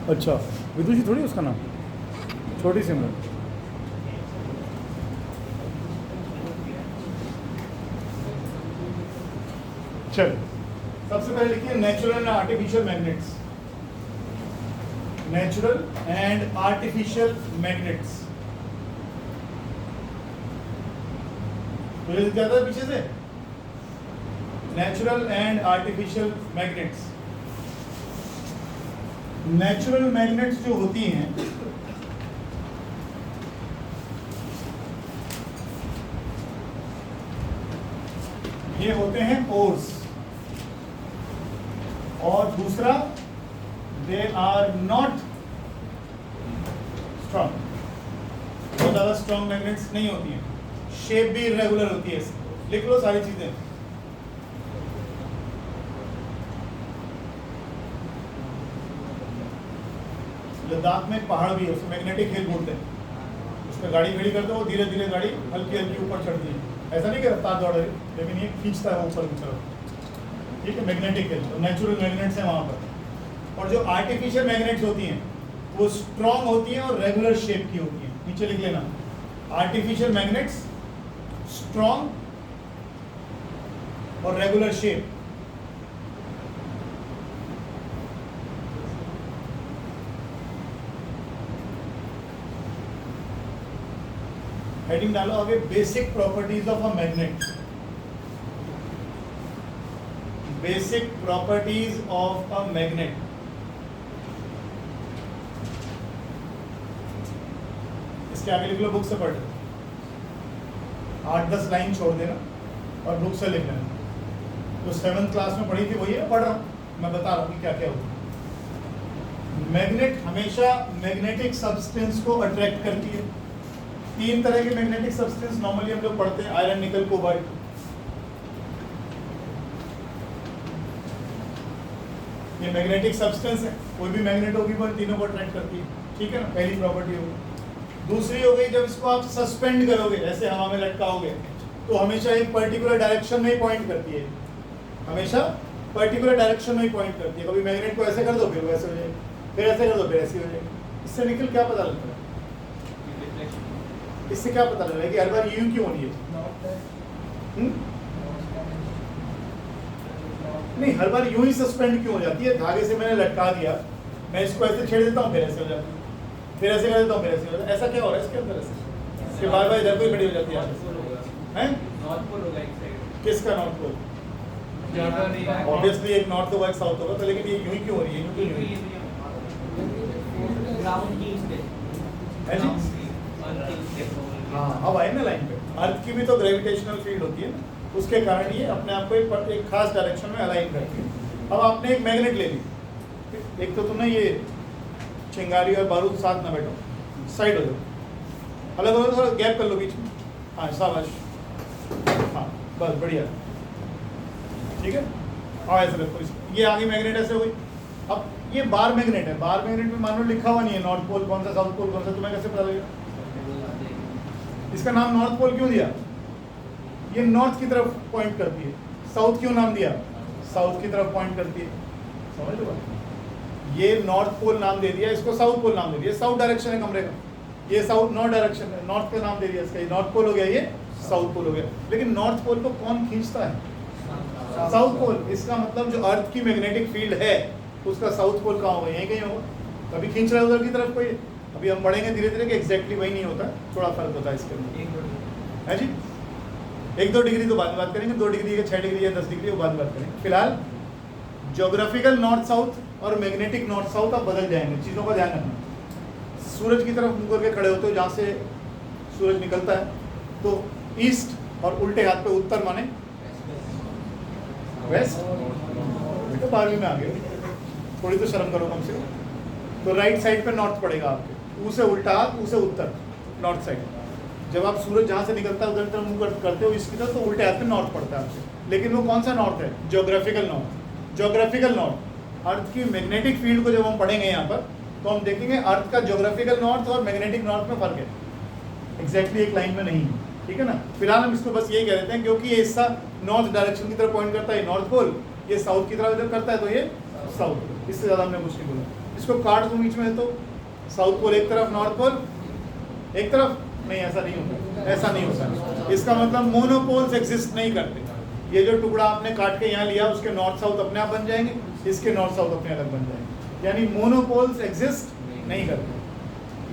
अच्छा, विदुषी थोड़ी उसका नाम, छोटी सिमरन। चल, सबसे पहले लिखिए natural and artificial magnets. Natural and artificial magnets. तो क्या था पीछे से? Natural and artificial magnets. Natural magnets जो होती हैं ये होते हैं पोर्स, और दूसरा दे आर नॉट स्ट्रॉन्ग, बहुत ज्यादा स्ट्रॉन्ग मैग्नेट्स नहीं होती हैं, शेप भी इरेगुलर होती है। लिख लो सारी चीजें। लद्दाख में पहाड़ भी है, उसको मैग्नेटिक हिल बोलते हैं। उसमें गाड़ी खड़ी करते हो, धीरे धीरे गाड़ी हल्की हल्की ऊपर चढ़ती है। ऐसा नहीं कि रफ्तार दौड़ रही, लेकिन ये खींचता है ऊपर की तरफ। ठीक है, मैग्नेटिक हिल। तो नेचुरल मैग्नेट्स है वहाँ पर। और जो आर्टिफिशियल मैग्नेट्स होती हैं वो स्ट्रॉन्ग होती हैं और रेगुलर शेप की होती हैं। नीचे लिख लेना, आर्टिफिशियल मैग्नेट्स स्ट्रॉन्ग और रेगुलर शेप। हेडिंग डालो आगे, basic properties of a magnet. Basic properties of a magnet. इसके आगे लिख लो, बुक से पढ़ लो, 8-10 लाइन छोड़ देना और बुक से लिख लेना। तो 7th क्लास में पढ़ी थी वही है, पढ़ रहा हूँ, मैं बता रहा हूँ कि क्या क्या होता है। मैग्नेट हमेशा मैग्नेटिक सब्सटेंस को अट्रैक्ट करती है। 3 तरह के मैग्नेटिक सब्सटेंस नॉर्मली हम लोग पढ़ते हैं, आयरन, निकल, कोबाल्ट। ये मैग्नेटिक सब्सटेंस है, कोई भी मैग्नेट होगी वो इन तीनों को अट्रैक्ट करती है। ठीक है ना, पहली प्रॉपर्टी होगी। दूसरी हो गई, जब इसको आप सस्पेंड करोगे, ऐसे हवा में लटकाओगे, तो हमेशा एक पर्टिकुलर डायरेक्शन में ही पॉइंट करती है। हमेशा पर्टिकुलर डायरेक्शन में ही पॉइंट करती है। कभी मैग्नेट को ऐसे कर दो फिर वैसे हो जाएगी, फिर ऐसे कर दो फिर ऐसी हो जाएगी। इससे निकल क्या पता लगता है? इससे क्या पता लग रहा है कि हर बार यूं क्यों होनी है? नहीं, हर बार यूं ही सस्पेंड क्यों हो जाती है? धागे से मैंने लटका दिया, मैं इसको ऐसे छेड़ देता हूँ, फिर ऐसे हो जाती है, फिर ऐसे कर देता हूँ, फिर ऐसे हो जाता है। ऐसा क्या हो रहा है इसके अंदर? ऐसे बार बार इधर को ही खड़ी हो जाती है। किसका नॉर्थ पोल? ऑब्वियसली एक नॉर्थ होगा एक साउथ होगा, तो लेकिन ये यूं ही क्यों हो रही है? हाँ, अब आए ना लाइन पे। अर्थ की भी तो ग्रेविटेशनल फील्ड होती है ना, उसके कारण ये अपने आप को एक खास डायरेक्शन में अलाइन करती है। अब आपने एक मैग्नेट ले ली, एक तो तुमने ये चिंगारी और बारूद साथ ना बैठो, साइड हो जाओ, अलग अलग, थोड़ा गैप कर लो बीच में। हाँ, शाबाश, हाँ बस, बढ़िया, ठीक है। हाँ, ऐसे रखो, ये आगे मैग्नेट ऐसे हो गई। अब ये बार मैग्नेट है, बार मैग्नेट में मान लो लिखा हुआ नहीं है नॉर्थ पोल कौन सा, साउथ पोल कौन सा, तुम्हें कैसे पता लगेगा? इसका नाम नॉर्थ पोल क्यों दिया? ये नॉर्थ की तरफ पॉइंट करती है। साउथ क्यों नाम दिया? साउथ की तरफ पॉइंट करती है। समझ लो, ये नॉर्थ पोल नाम दे दिया, इसको साउथ पोल नाम दे दिया। साउथ डायरेक्शन है कमरे का, ये साउथ नॉर्थ डायरेक्शन है, नॉर्थ का नाम दे दिया इसका, नॉर्थ पोल हो गया, ये साउथ पोल हो गया। लेकिन नॉर्थ पोल को कौन खींचता है? South pole. इसका मतलब जो अर्थ की मैग्नेटिक फील्ड है उसका साउथ पोल कहाँ होगा? यहीं कहीं होगा। कभी खींच रहा है उधर की तरफ कोई, अभी हम पढ़ेंगे धीरे धीरे कि एग्जैक्टली वही नहीं होता, थोड़ा फर्क होता है इसके अंदर, है जी। 1-2 डिग्री तो बाद में बात करेंगे, 2 डिग्री या 6 डिग्री या 10 डिग्री वो बाद में बात करेंगे। फिलहाल ज्योग्राफिकल नॉर्थ साउथ और मैग्नेटिक नॉर्थ साउथ आप बदल जाएंगे, चीज़ों का ध्यान रखना। सूरज की तरफ मुंह करके खड़े होते हो, जहाँ से सूरज निकलता है, तो ईस्ट, और उल्टे हाथ पे उत्तर माने वेस्ट। तो 12वीं में आ गए, थोड़ी तो शर्म करो कम से कम। तो राइट साइड पे नॉर्थ पड़ेगा आपके, ऊ से उल्टा हाथ, ऊ से उत्तर, नॉर्थ साइड। जब आप सूरज जहाँ से निकलता है उधर तरफ मुंह करते हो इसकी तरफ, तो उल्टे हाथ पे नॉर्थ पड़ता है आपसे। लेकिन वो कौन सा नॉर्थ है? Geographical north. ज्योग्राफिकल नॉर्थ, अर्थ की मैग्नेटिक फील्ड को जब हम पढ़ेंगे यहाँ पर, तो हम देखेंगे अर्थ का ज्योग्राफिकल नॉर्थ और मैग्नेटिक नॉर्थ में फर्क है, एग्जैक्टली एक लाइन में नहीं है, ठीक है ना। फिलहाल हम इसको बस यही कह देते हैं, क्योंकि ये हिस्सा नॉर्थ डायरेक्शन की तरफ पॉइंट करता है, नॉर्थ पोल, ये साउथ की तरफ इधर करता है, तो ये साउथ। इससे ज़्यादा हमने कुछ नहीं बोला। इसको काट दूं बीच में, तो साउथ पोल एक तरफ, नॉर्थ पोल एक तरफ, नहीं ऐसा नहीं होता, ऐसा नहीं होता। इसका मतलब मोनोपोल्स एग्जिस्ट नहीं करते। ये जो टुकड़ा आपने काट के यहाँ लिया उसके नॉर्थ साउथ अपने आप बन जाएंगे, इसके नॉर्थ साउथ अपने अलग बन जाएंगे, यानी मोनोपोल्स एग्जिस्ट नहीं करते।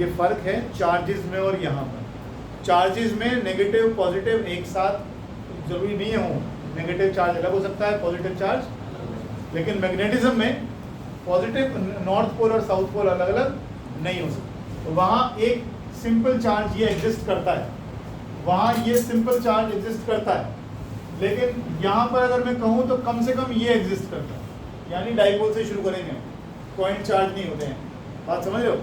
ये फर्क है चार्जेस में और यहाँ पर। चार्जेस में नेगेटिव पॉजिटिव एक साथ जरूरी नहीं है हो, नेगेटिव चार्ज अलग हो सकता है, पॉजिटिव चार्ज, लेकिन मैग्नेटिज्म में पॉजिटिव नॉर्थ पोल और साउथ पोल अलग अलग नहीं हो सकते। तो वहाँ एक सिंपल चार्ज ये एग्जिस्ट करता है, वहाँ ये सिंपल चार्ज एग्जिस्ट करता है, लेकिन यहाँ पर अगर मैं कहूँ तो कम से कम ये एग्जिस्ट करता है, यानी डाइपोल से शुरू करेंगे, पॉइंट चार्ज नहीं होते हैं, बात समझ रहे हो?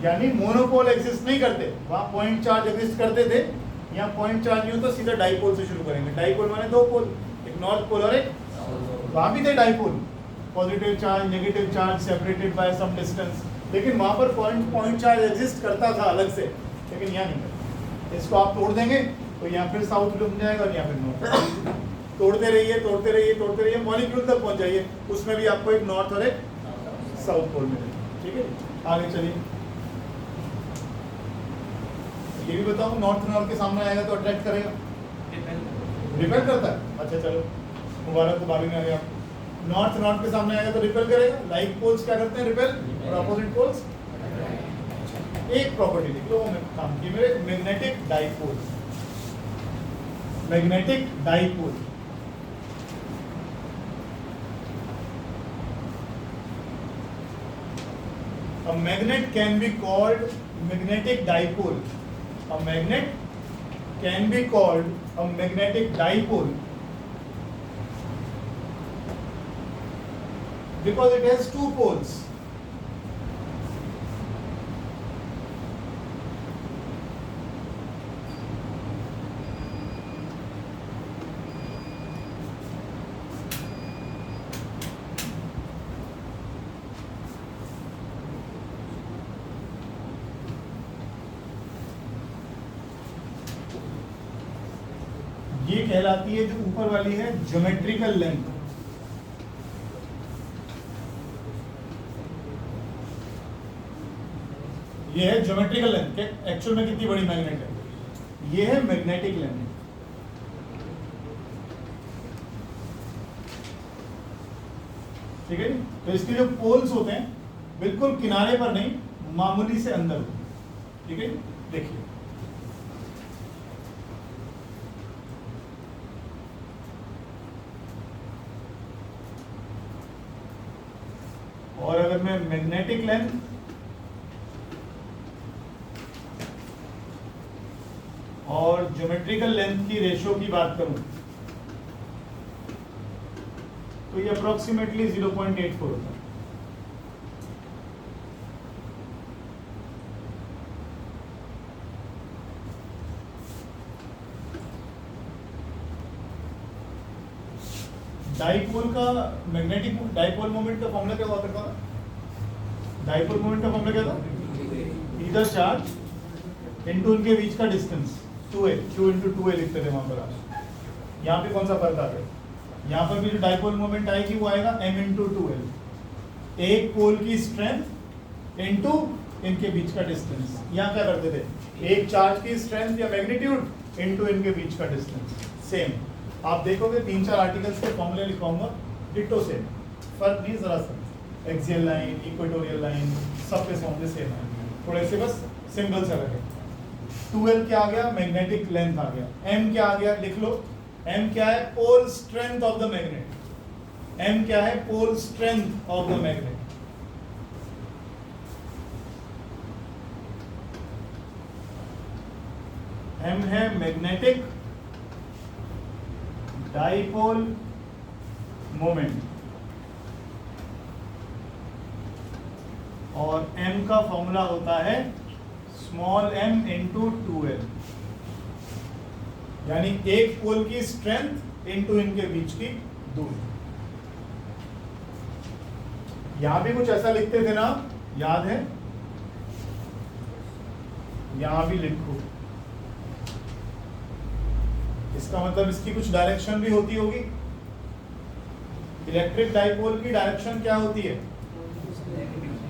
यानी मोनोपोल एग्जिस्ट नहीं करते, वहाँ पॉइंट चार्ज एग्जिस्ट करते थे, यहाँ पॉइंट चार्ज नहीं हो तो सीधा डाइपोल से शुरू करेंगे। डाइपोल माने दो पोल, एक नॉर्थ पोल और एक, वहाँ भी थे dipole, positive charge negative charge separated by some distance, लेकिन वहाँ पर पॉइंट चार्ज एग्जिस्ट करता था अलग से, लेकिन यहाँ नहीं करता। इसको आप तोड़ देंगे तो यहाँ फिर साउथ बन जाएगा और यहाँ फिर नॉर्थ। तोड़ते रहिए तोड़ते रहिए तोड़ते रहिए, मॉलिक्यूल तक पहुँच जाइए, उसमें भी आपको एक नॉर्थ और एक साउथ पोल मिलेगा। ठीक है, आगे चलिए। ये भी बताओ, नॉर्थ के सामने आएगा तो अट्रैक्ट करेगा, रिपेल करता है। अच्छा चलो, मुबारक, तो बारी में आ गया। नॉर्थ के सामने आएगा तो रिपेल करेगा। लाइक पोल्स क्या करते हैं, रिपेल, और अपोजिट पोल्स। एक प्रॉपर्टी लिख लो, मैं काम की मेरे, magnetic dipole. Magnetic dipole a magnet can be called magnetic dipole. A magnet can be called a magnetic dipole because it has two poles. ये कहलाती है, जो ऊपर वाली है, ज्योमेट्रिकल लेंथ। ये है ज्योमेट्रिकल लेंथ के एक्चुअल में कितनी बड़ी मैग्नेट है, ये है मैग्नेटिक लेंथ। ठीक है, तो इसके जो पोल्स होते हैं बिल्कुल किनारे पर नहीं, मामूली से अंदर होते हैं। ठीक है, देखिए और अगर मैं मैग्नेटिक लेंथ और ज्योमेट्रिकल लेंथ की रेशियो की बात करूं तो ये अप्रोक्सीमेटली 0.84 होता है। डाइपोल का, मैग्नेटिक डाइपोल मोमेंट का फॉर्मूला क्या हुआ करता था? डाइपोल मोमेंट का फॉर्मूला क्या था? ईदर चार्ज इनटू उनके बीच का distance 2a, q into 2a लिखते थे वहां पर आप। यहाँ पे कौन सा फर्क आ गया? यहाँ पर भी जो डाइपोल मोमेंट आएगी वो आएगा m into 2l, एक पोल की स्ट्रेंथ इनटू इनके बीच का डिस्टेंस। यहाँ क्या करते थे, एक चार्ज की स्ट्रेंथ या मैग्नीट्यूड इनटू इनके बीच का डिस्टेंस। सेम आप देखोगे 3-4 आर्टिकल्स के फॉर्मूले लिखवाऊंगा, डिट्टो सेम, फर्क नहीं जरा सा। एक्सियल लाइन, इक्वेटोरियल लाइन, सबके फॉर्मूले सेम है, थोड़े से बस सिंबल से अलग है। 2l क्या आ गया? मैग्नेटिक लेंथ आ गया। m क्या आ गया? लिख लो, m क्या है? Pole strength of the magnet. m क्या है? Pole strength of the magnet. m है मैग्नेटिक डाइपोल मोमेंट और m का फॉर्मूला होता है स्मॉल m इंटू 2l, यानी एक पोल की स्ट्रेंथ इंटू इनके बीच की दूरी। यहां भी कुछ ऐसा लिखते थे ना, याद है? यहां भी लिखो, इसका मतलब इसकी कुछ डायरेक्शन भी होती होगी। इलेक्ट्रिक डाइपोल की डायरेक्शन क्या होती है?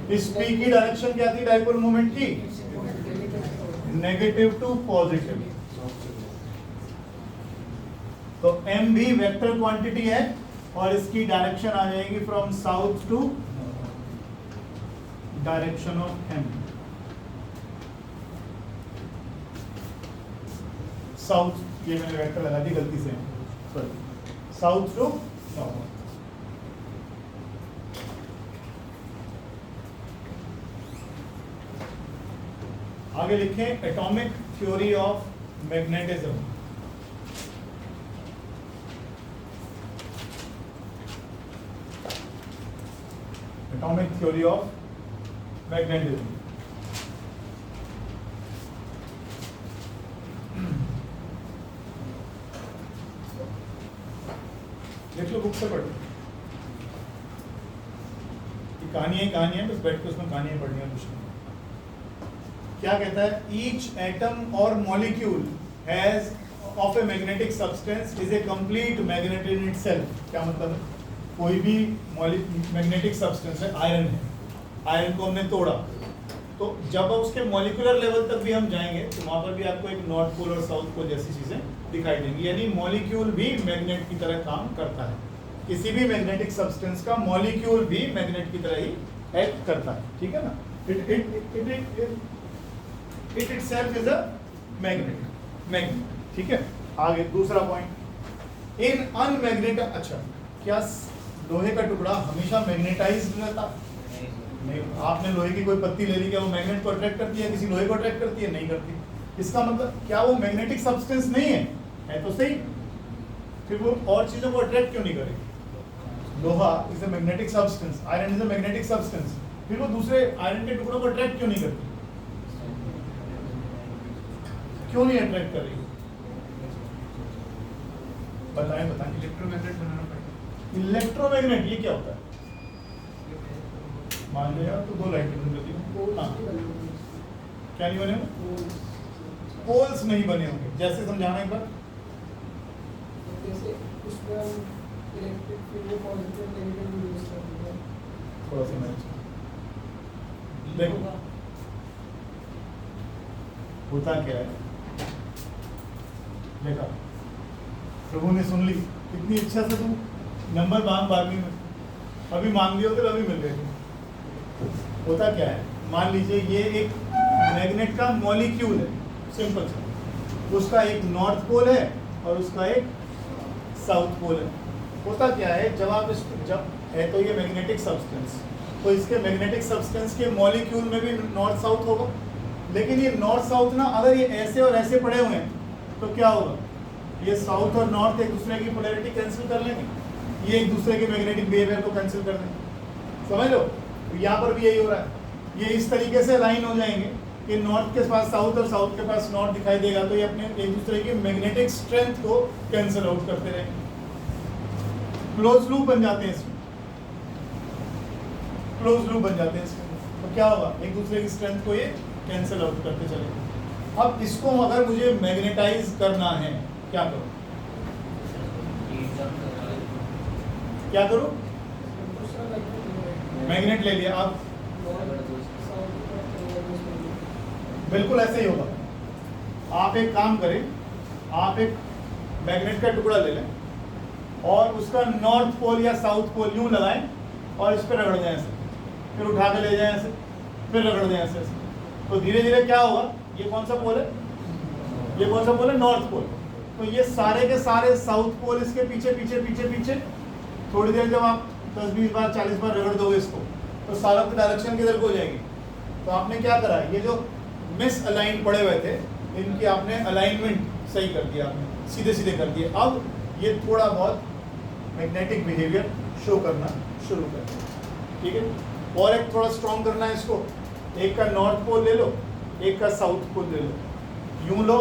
इस P की डायरेक्शन क्या थी डाइपोल मोमेंट की? Negative to positive. तो m भी वेक्टर क्वांटिटी है और इसकी डायरेक्शन आ जाएगी from south to direction of m। South, ये मैंने वेक्टर लगा दी गलती से, सॉरी, साउथ टू साउथ। आगे लिखें atomic theory of magnetism. Atomic theory of magnetism. देख लो बुक से पढ़ लो, कहानी है, बस बैठ के उसमें कहानियां पढ़नी है। कुछ नहीं। क्या कहता है? ईच एटम और molecule has of a magnetic substance is a complete magnet in itself. क्या मतलब है? कोई भी मैग्नेटिक सब्सटेंस है, आयरन है, आयरन को हमने तोड़ा, तो जब उसके मॉलिक्यूलर लेवल तक भी हम जाएंगे तो वहां पर भी आपको एक नॉर्थ पोल और साउथ पोल जैसी चीजें दिखाई देंगी। यानी मॉलिक्यूल भी मैग्नेट की तरह काम करता है। किसी भी मैग्नेटिक सब्सटेंस का मॉलिक्यूल भी मैग्नेट की तरह ही एक्ट करता है, ठीक है ना? It itself is a magnet, ठीक है। आगे दूसरा पॉइंट, इन अनमैग्नेट, अच्छा क्या लोहे का टुकड़ा हमेशा मैग्नेटाइज्ड रहता? नहीं। आपने लोहे की कोई पत्ती ले ली, क्या वो मैग्नेट को अट्रैक्ट करती है? किसी लोहे को अट्रैक्ट करती है? नहीं करती। इसका मतलब क्या वो मैग्नेटिक सब्सटेंस नहीं है? है तो सही, फिर वो और चीजों को अट्रैक्ट क्यों नहीं करेगी? लोहा is a magnetic substance, iron is a magnetic substance, फिर वो दूसरे आयरन के टुकड़ों को अट्रैक्ट क्यों नहीं करती? क्यों नहीं अट्रैक्ट कर रही? बताएं। इलेक्ट्रोमैग्नेट बनाना पड़ेगा। इलेक्ट्रोमैग्नेट ये क्या होता है? मान लिया तो दो लाइटें बन जाती हैं। क्या नहीं बने होंगे? पोल्स नहीं बने होंगे। जैसे समझाना एक बार। जैसे उसमें हम इलेक्ट्रिक फील्ड में पॉजिटिव नेगेटिव यूज करते हैं। थोड़ा सा मैच देखो होता क्या है। देखा, प्रभु ने सुन ली, कितनी इच्छा से तुम नंबर मांग 12वीं में, अभी मांग लियो तो अभी मिल गए। होता क्या है, मान लीजिए ये एक मैग्नेट का मॉलिक्यूल है, सिंपल सा, उसका एक नॉर्थ पोल है और उसका एक साउथ पोल है। होता क्या है, जब आप जब है तो ये मैग्नेटिक सब्सटेंस, तो इसके मैग्नेटिक सब्सटेंस के मॉलिक्यूल में भी नॉर्थ साउथ होगा। लेकिन ये नॉर्थ साउथ ना, अगर ये ऐसे और ऐसे पड़े हुए हैं तो क्या होगा, ये साउथ और नॉर्थ एक दूसरे की पोलैरिटी कैंसिल कर लेंगे, ये एक दूसरे के मैग्नेटिक बिहेवियर को कैंसिल कर देंगे। समझ लो, तो यहाँ पर भी यही हो रहा है। ये इस तरीके से अलाइन हो जाएंगे कि नॉर्थ के पास साउथ और साउथ के पास नॉर्थ दिखाई देगा, तो ये अपने एक दूसरे की मैग्नेटिक स्ट्रेंथ को कैंसिल आउट करते रहेंगे। क्लोज लूप बन जाते हैं इसमें, क्लोज लूप बन जाते हैं इसमें। तो क्या होगा, एक दूसरे की स्ट्रेंथ को ये कैंसिल आउट करते चलेंगे। अब इसको अगर मुझे मैग्नेटाइज करना है, क्या करूं? क्या करूं? मैग्नेट ले लिया, अब बिल्कुल ऐसे ही होगा। आप एक काम करें, आप एक मैग्नेट का टुकड़ा ले लें और उसका नॉर्थ पोल या साउथ पोल यूं लगाएं और इस पर रगड़ दें ऐसे, फिर उठा के ले जाएं ऐसे, फिर रगड़ दें ऐसे। तो धीरे धीरे क्या होगा, ये कौन सा पोल है, ये कौन सा पोल है, नॉर्थ पोल। तो ये सारे के सारे साउथ पोल इसके पीछे पीछे पीछे पीछे, थोड़ी देर जब आप 10-20 बार 40 बार रगड़ दोगे इसको, तो सारा की डायरेक्शन किधर को हो जाएगी। तो आपने क्या करा, ये जो मिस अलाइन पड़े हुए थे इनकी आपने अलाइनमेंट सही कर दिया, आपने सीधे सीधे कर दिए। अब ये थोड़ा बहुत मैग्नेटिक बिहेवियर शो करना शुरू कर दिया, ठीक है। और एक थोड़ा स्ट्रॉन्ग करना है इसको, एक का नॉर्थ पोल ले लो, एक का साउथ पोल ले लो, यूं लो,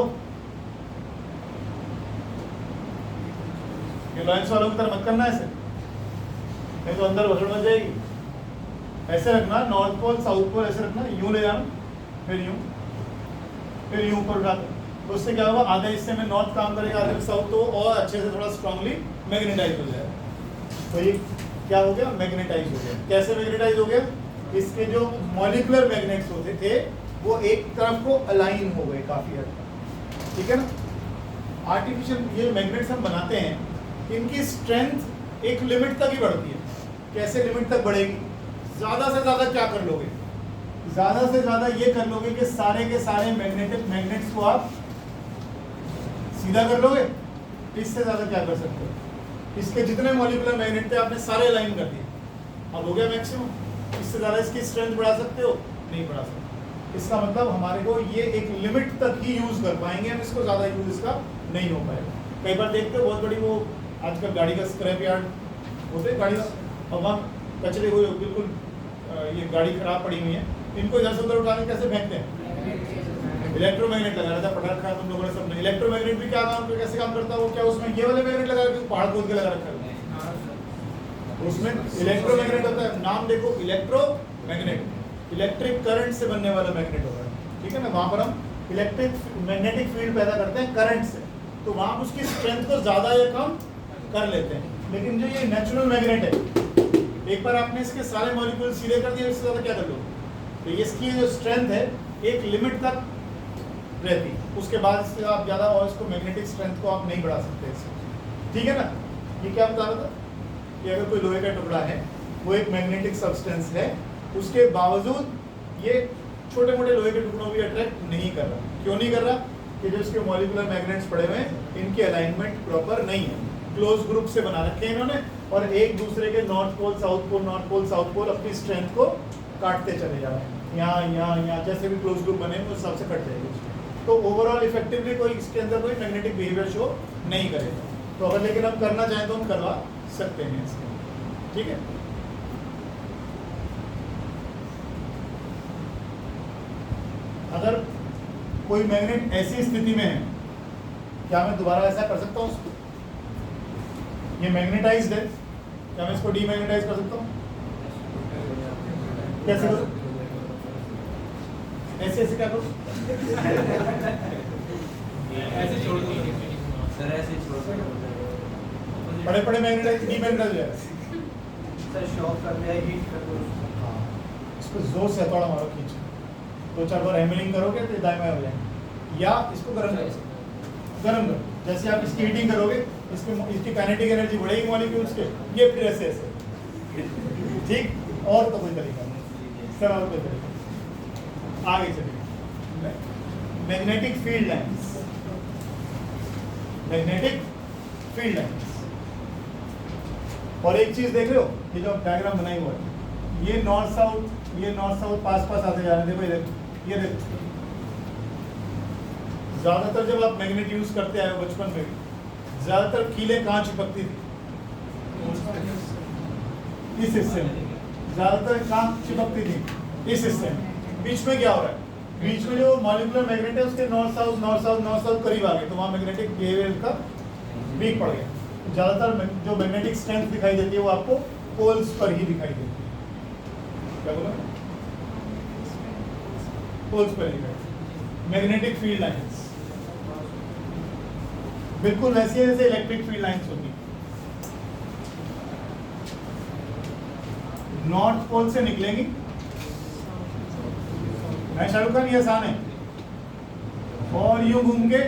ये लॉरेंस वालों की तरह मत करना ऐसे, नहीं तो अंदर भसड़ बन जाएगी। ऐसे रखना, नॉर्थ पोल साउथ पोल ऐसे रखना, यूं ले जाना, फिर यूं ऊपर उठा दो। उससे क्या होगा, आधे हिस्से में नॉर्थ काम करेगा, आधे साउथ, तो और अच्छे से थोड़ा स्ट्रांगली मैग्नेटाइज हो जाएगा। तो ये क्या हो गया, मैग्नेटाइज हो गया। कैसे मैग्नेटाइज हो गया, इसके जो मॉलिक्यूलर मैग्नेट्स होते थे वो एक तरफ को अलाइन हो गए काफी हद तक, ठीक है ना। आर्टिफिशियल ये मैग्नेट्स हम बनाते हैं, इनकी स्ट्रेंथ एक लिमिट तक ही बढ़ती है। कैसे लिमिट तक बढ़ेगी? ज्यादा से ज्यादा क्या कर लोगे? ज्यादा से ज्यादा ये कर लोगे कि सारे के सारे मैग्नेट्स को आप सीधा कर लोगे। इससे ज्यादा क्या कर सकते हो? इसके जितने मॉलिक्यूलर मैग्नेट थे आपने सारे अलाइन कर दिए, अब हो गया मैक्सिमम। इससे ज्यादा इसकी स्ट्रेंथ बढ़ा सकते हो? नहीं बढ़ा सकते। इसका मतलब हमारे को ये एक लिमिट तक ही यूज कर पाएंगे हम, इसको ज्यादा यूज इसका नहीं हो पाएगा। कई बार देखते हो बहुत बड़ी वो आजकल गाड़ी का स्क्रैप यार्ड होते हैं, गाड़ी का, और वहाँ कचरे हुए बिल्कुल ये गाड़ी खराब पड़ी हुई है, इनको इधर से उधर उठा के कैसे फेंकते हैं? इलेक्ट्रोमैग्नेट लगा रहता है, पढ़ा रखा है तुम लोगों ने सबने। इलेक्ट्रोमैग्नेट भी क्या काम, कैसे काम करता है वो? क्या उसमें ये वाले मैग्नेट लगा रखे, पहाड़ खोद के लगा रखा है उसमें इलेक्ट्रोमैग्नेट होता है। नाम देखो, इलेक्ट्रोमैग्नेट, इलेक्ट्रिक करंट से बनने वाला मैग्नेट होता है, ठीक है ना। वहां पर हम इलेक्ट्रिक मैग्नेटिक फील्ड पैदा करते हैं करंट से, तो वहां उसकी स्ट्रेंथ को ज्यादा या कम कर लेते हैं। लेकिन जो ये नेचुरल मैग्नेट है, एक बार आपने इसके सारे मॉलिक्यूल सीधे कर दिए, इससे ज्यादा क्या कर लो? तो इसकी जो स्ट्रेंथ है एक लिमिट तक रहती, उसके बाद इससे आप ज्यादा और इसको मैग्नेटिक स्ट्रेंथ को आप नहीं बढ़ा सकते इससे, ठीक है ना। ये क्या बता रहा था कि अगर कोई लोहे का टुकड़ा है, वो एक मैग्नेटिक सब्सटेंस है, उसके बावजूद ये छोटे मोटे लोहे के टुकड़ों भी अट्रैक्ट नहीं कर रहा। क्यों नहीं कर रहा? कि जो इसके मॉलिक्यूलर मैग्नेट्स पड़े हुए हैं, इनकी अलाइनमेंट प्रॉपर नहीं है, क्लोज ग्रुप से बना रखे हैं इन्होंने, और एक दूसरे के north pole south pole, north pole south pole अपनी स्ट्रेंथ को काटते चले जा रहे हैं। यहाँ यहाँ यहाँ जैसे भी क्लोज ग्रुप बने उस हिसाब से कट जाएगी, तो ओवरऑल इफेक्टिवली कोई इसके अंदर कोई मैग्नेटिक बिहेवियर शो नहीं करेगा। तो अगर लेकिन हम करना चाहें तो हम करवा सकते हैं इसके, ठीक है। अगर कोई मैग्नेट ऐसी स्थिति में है, क्या मैं दोबारा ऐसा कर सकता हूँ उसको? ये मैग्नेटाइज्ड है, क्या मैं इसको डीमैग्नेटाइज कर सकता हूँ? कैसे करूँ? ऐसे ऐसे क्या करूँ? ऐसे छोड़ दो सर, ऐसे छोड़ दो। बड़े बड़े मैग्नेटाइज डीमैग्नेटाइज हो जाएगा। सर शॉक कर दिया, हीट कर दो। हाँ, इसको जोर से हथौड़ा मारो, खींचो, 2-4 बार हैमरिंग करोगे तो दाएं बाएं हो जाएंगे। या इसको गर्म करो, गर्म करो, जैसे आप इसकी हीटिंग करोगे इसकी काइनेटिक एनर्जी बढ़ेगी मॉलिक्यूल्स के, ये फिर ऐसे ऐसे, ठीक। और तो कोई तरीका नहीं सर, और कोई तरीका नहीं। आगे चलिए, magnetic field lines, magnetic field lines. और एक चीज देख रहे हो, ये जो डायग्राम बनाई हुआ है, ये नॉर्थ साउथ पास आते जा रहे हैं। देखो ये देखो, ये देखो, ज्यादातर जब आप मैग्नेट यूज करते आए हो बचपन में भी, ज्यादातर कीलें कहाँ चिपकती थी? इस हिस्से में। ज्यादातर कहाँ चिपकती थी? इस हिस्से में। बीच में क्या हो रहा है? बीच में जो मॉलिक्यूलर मैग्नेट है उसके नॉर्थ साउथ करीब आ गए, तो वहाँ मैग्नेटिक बिहेवियर का वीक पड़ गया। ज्यादातर जो मैग्नेटिक स्ट्रेंथ दिखाई देती है वो आपको पोल्स पर ही दिखाई देती है। क्या बोला? पोल्स पर दिखाई देती। मैग्नेटिक फील्ड लाइंस बिल्कुल वैसी है जैसे इलेक्ट्रिक फील्ड लाइंस होती है। नॉर्थ पोल से निकलेंगी, शाहरुख खान, ये आसान है, और यूं घूम के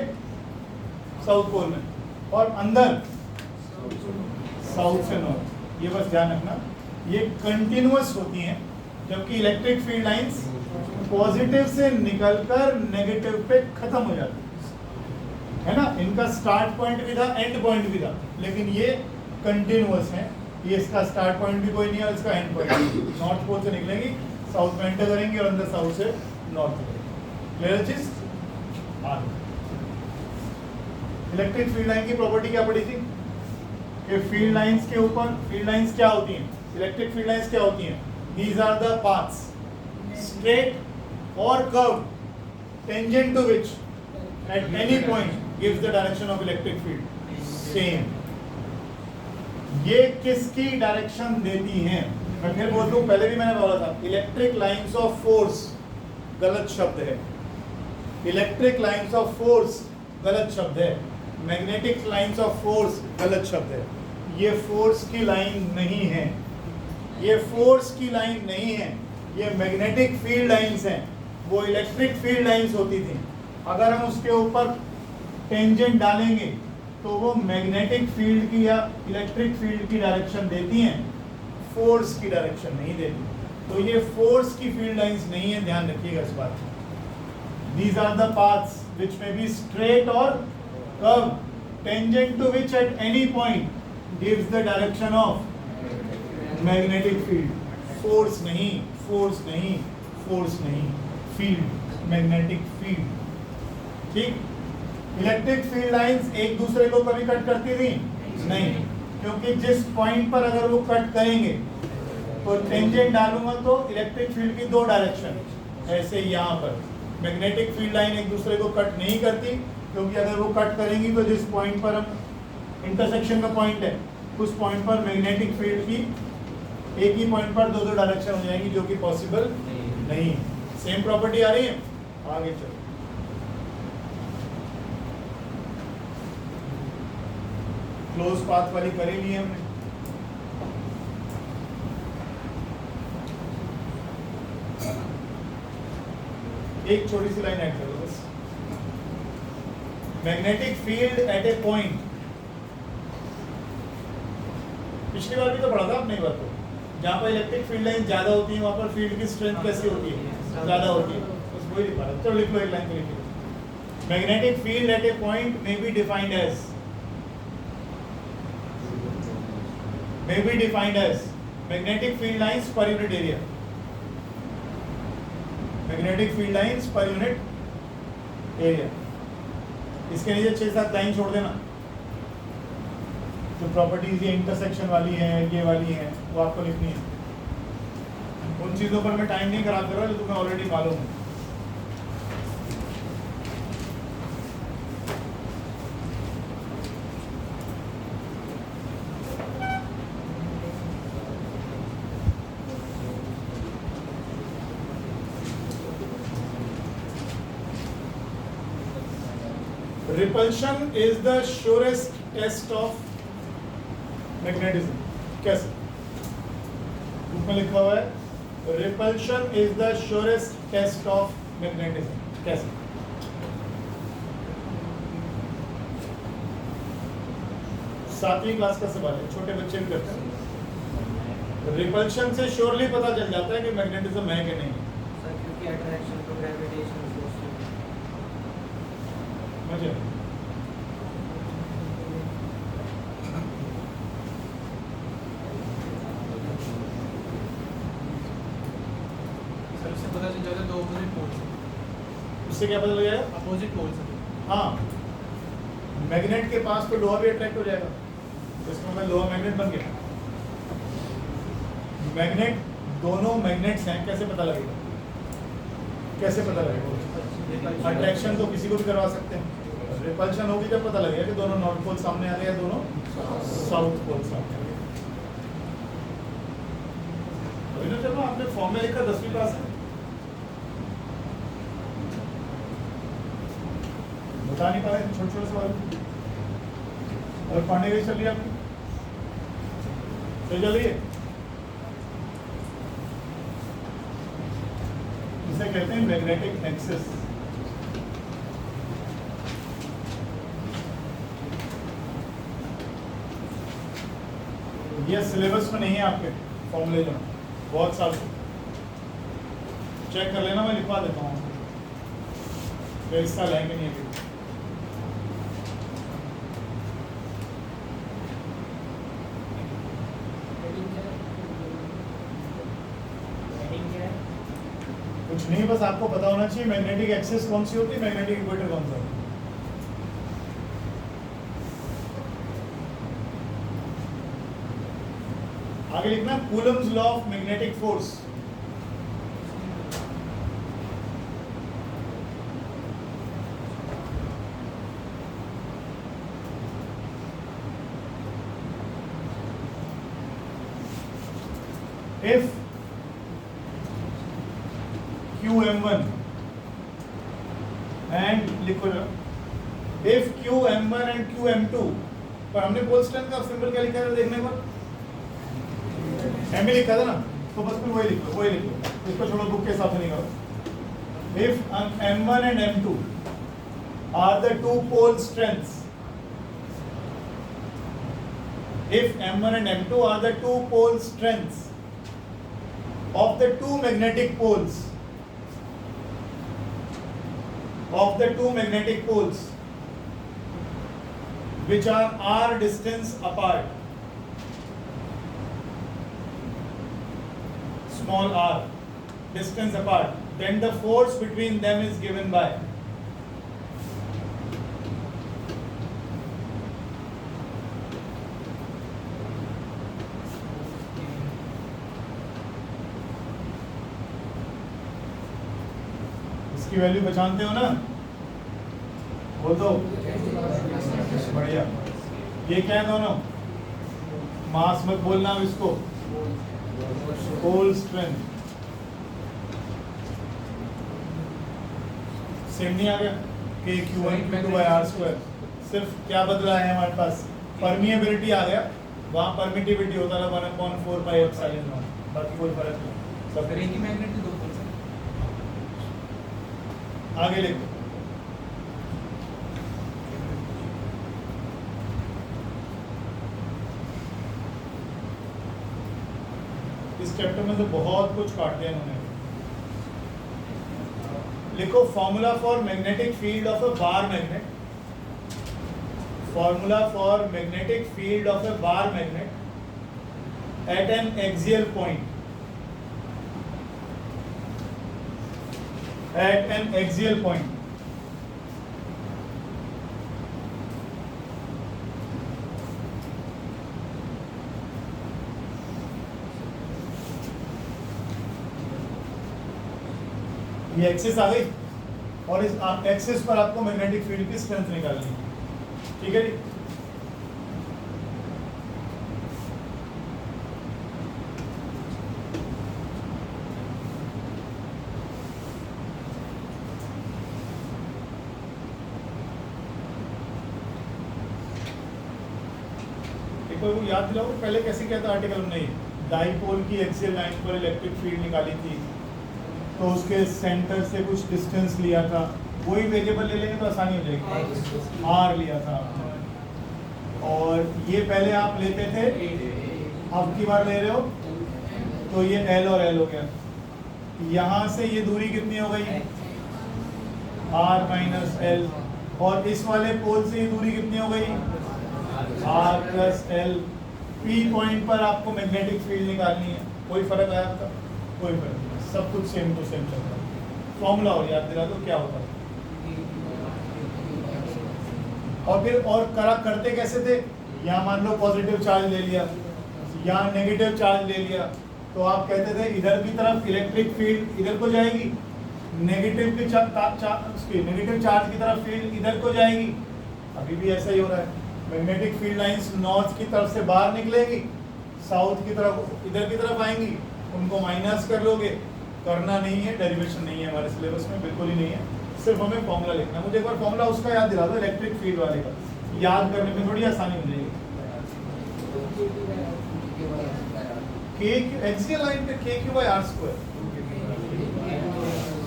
साउथ पोल में, और अंदर साउथ से नॉर्थ। ये बस ध्यान रखना, ये कंटिन्यूअस होती हैं, जबकि इलेक्ट्रिक फील्ड लाइंस पॉजिटिव से निकलकर नेगेटिव पे खत्म हो जाती है ना। इनका स्टार्ट पॉइंट भी था, एंड पॉइंट भी था, लेकिन ये कंटिन्यूअस है। ये इसका स्टार्ट पॉइंट भी कोई नहीं है और इसका एंड पॉइंट। नॉर्थ पोल से निकलेंगी, साउथ में एंटर करेंगे और अंदर साउथ से नॉर्थ करेंगे। क्लियर चीज? इलेक्ट्रिक फील्ड लाइन की प्रॉपर्टी क्या पड़ी थी कि फील्ड लाइंस के ऊपर, फील्ड लाइंस क्या होती हैं? इलेक्ट्रिक फील्ड लाइंस क्या होती हैं? These are the paths straight और curve tangent to which at any point gives the direction of electric field same. ये किसकी डायरेक्शन देती हैं? मैं फिर बोल दूं, पहले भी मैंने बोला था, इलेक्ट्रिक लाइंस ऑफ फोर्स गलत शब्द है। इलेक्ट्रिक लाइंस ऑफ फोर्स गलत शब्द है। मैग्नेटिक लाइंस ऑफ फोर्स गलत शब्द है। ये फोर्स की लाइन नहीं है, ये फोर्स की लाइन नहीं है। ये मैग्नेटिक फील्ड लाइंस हैं, वो इलेक्ट्रिक फील्ड लाइंस होती थी। अगर हम उसके ऊपर टेंजेंट डालेंगे तो वो मैग्नेटिक फील्ड की या इलेक्ट्रिक फील्ड की डायरेक्शन देती हैं, फोर्स की डायरेक्शन नहीं देती। तो ये फोर्स की फील्ड लाइंस नहीं है, ध्यान रखिएगा इस बात में। These are the paths which may be straight or curved, tangent to which at any point gives the direction of magnetic field. Force नहीं, force नहीं, force नहीं, field, magnetic field. ठीक? इलेक्ट्रिक फील्ड लाइंस एक दूसरे को कभी cut करती थी? नहीं, क्योंकि जिस पॉइंट पर अगर वो कट करेंगे तो टेंजेंट डालूंगा तो इलेक्ट्रिक फील्ड की दो डायरेक्शन, ऐसे यहाँ पर मैग्नेटिक फील्ड लाइन एक दूसरे को कट नहीं करती, क्योंकि अगर वो कट करेंगी तो जिस पॉइंट पर हम इंटरसेक्शन का पॉइंट है उस पॉइंट पर मैग्नेटिक फील्ड की एक ही पॉइंट पर दो डायरेक्शन हो जाएंगी, जो कि पॉसिबल नहीं। सेम प्रॉपर्टी आ रही है, आगे चलो। क्लोज पाथ वाली कर ही ली हमने। एक छोटी सी लाइन ऐड कर दो बस। Magnetic field at a point, पिछली बार भी तो पढ़ा था आपने ये बात को, जहां पर इलेक्ट्रिक फील्ड लाइन ज्यादा होती है वहां पर फील्ड की स्ट्रेंथ कैसी होती है? ज्यादा होती है। बस वही लिख पा रहा। चलो लिख लो, एक लाइन तो लिख लो। Magnetic field at a point may be defined as magnetic field lines per unit area. Magnetic field lines per unit area. इसके नीचे 6-7 लाइन छोड़ देना। जो प्रॉपर्टीज ये इंटरसेक्शन वाली है, ये वाली है, वो आपको लिखनी है। उन चीजों पर मैं टाइम नहीं खराब कर रहा, जो तुम्हें ऑलरेडी मालूम है। Repulsion is the surest test of magnetism. कैसे? बुक में लिखा हुआ है repulsion is the surest test of magnetism. कैसे? सातवीं क्लास का सवाल है, छोटे बच्चे भी करते हैं। रिपल्शन से श्योरली पता चल जाता है कि मैग्नेटिज्म है कि नहीं। सर क्योंकि अट्रैक्शन तो ग्रेविटेशन फोर्स मुझे सर इससे पता चल जाता है दो अपोजिट पोल्स उससे क्या पता लग जाएगा? अपोजिट पोल्स हाँ, मैग्नेट के पास तो लोहा भी अट्रैक्ट हो जाएगा, तो इसका मतलब लोहा मैग्नेट बन गया। मैग्नेट, दोनों मैग्नेट्स हैं, कैसे पता लगेगा? कैसे पता लगेगा? अट्रैक्शन तो किसी को भी करवा सकते हैं, रिपल्शन होगी जब पता लगेगा कि दोनों नॉर्थ पोल सामने आ रहे हैं, दोनों साउथ पोल सामने आ रहे हैं। अभी तो चलो आपने फॉर्म में लिखा 10वीं क्लास है, बता नहीं पा रहे छोटे छोटे सवाल। और पढ़ने गई चल रही है आपकी, सही चल रही है? इसे कहते हैं मैग्नेटिक एक्सिस। ये सिलेबस में नहीं है आपके फॉर्मूले, जो बहुत साल से चेक कर लेना, मैं लिखवा देता हूँ आपको, इस साल है कि नहीं है। कुछ नहीं, बस आपको पता होना चाहिए मैग्नेटिक एक्सिस कौन सी होती है, मैग्नेटिक इक्वेटर कौन सा होता है। आगे लिखना Coulomb's law of magnetic force. If QM1 and लिखो, if QM1 and QM2 पर हमने पोल स्ट्रेंथ का सिंबल क्या लिखा है देखने पर? M ही लिखा था ना, तो इसको बस फिर वही लिख लो, वही लिख लो, इसको छोड़ो, बुक के हिसाब से नहीं करो। If M1 and M2 are the two pole strengths, if M1 and M2 are the two pole strengths of the two magnetic poles, which are r distance apart, small r distance apart, then the force between them is given by इसकी value पहचानते हो ना, बोल दो। बढ़िया। ये क्या है दोनों? मास मत बोलना अब इसको, पोल स्ट्रेंथ। सेम नहीं आ गया? KQ1 Q2/r²। सिर्फ क्या बदला है हमारे पास? परमिएबिलिटी आ गया, वहाँ परमिटिविटी होता था 1/4πε0, बाकी कोई फर्क नहीं। सब सर एक ही मैग्नेट के दो पोल्स हैं। आगे लिखो। इस चैप्टर में तो बहुत कुछ काट दिया इन्होंने। लिखो formula for magnetic field of a bar magnet, formula for magnetic field of a bar magnet at an axial point, at an axial point. ये एक्सिस आ गई और इस एक्सिस पर आपको मैग्नेटिक फील्ड की स्ट्रेंथ निकालनी है, ठीक है जी। को याद दिलाओ पहले कैसे किया था आर्टिकल में? डाइपोल की एक्सियल लाइन पर इलेक्ट्रिक फील्ड निकाली थी, तो उसके सेंटर से कुछ डिस्टेंस लिया था, वही वेरिएबल ले लेंगे तो आसानी हो जाएगी। आर लिया था और ये पहले आप लेते थे, अब की बार ले रहे हो तो ये एल और एल हो गया। यहाँ से ये दूरी कितनी हो गई? आर माइनस एल, और इस वाले पोल से ये दूरी कितनी हो गई? R plus L. P point पर आपको मैग्नेटिक फील्ड निकालनी है। कोई फर्क आया आपका? कोई फर्क नहीं, सब कुछ सेम टू सेम चल रहा है। फॉर्मूला और याद दिला दो क्या होता है। और फिर और करते कैसे थे? यहाँ मान लो पॉजिटिव चार्ज ले लिया, यहाँ नेगेटिव चार्ज ले लिया, तो आप कहते थे इधर की तरफ इलेक्ट्रिक फील्ड इधर को जाएगी, नेगेटिव चार्ज की तरफ फील्ड इधर को जाएगी। अभी भी ऐसा ही हो रहा है। मैग्नेटिक फील्ड लाइंस नॉर्थ की तरफ से बाहर निकलेगी, साउथ की तरफ इधर की तरफ आएंगी, उनको माइनस कर लोगे। करना नहीं है, डेरिवेशन नहीं है हमारे सिलेबस में, बिल्कुल ही नहीं है, सिर्फ हमें फॉर्मूला लिखना है। मुझे एक बार फॉर्मूला उसका याद दिला दो, इलेक्ट्रिक फील्ड वाले का, याद करने में थोड़ी आसानी हो जाएगी। एक्सियल लाइन पे KQ/r²,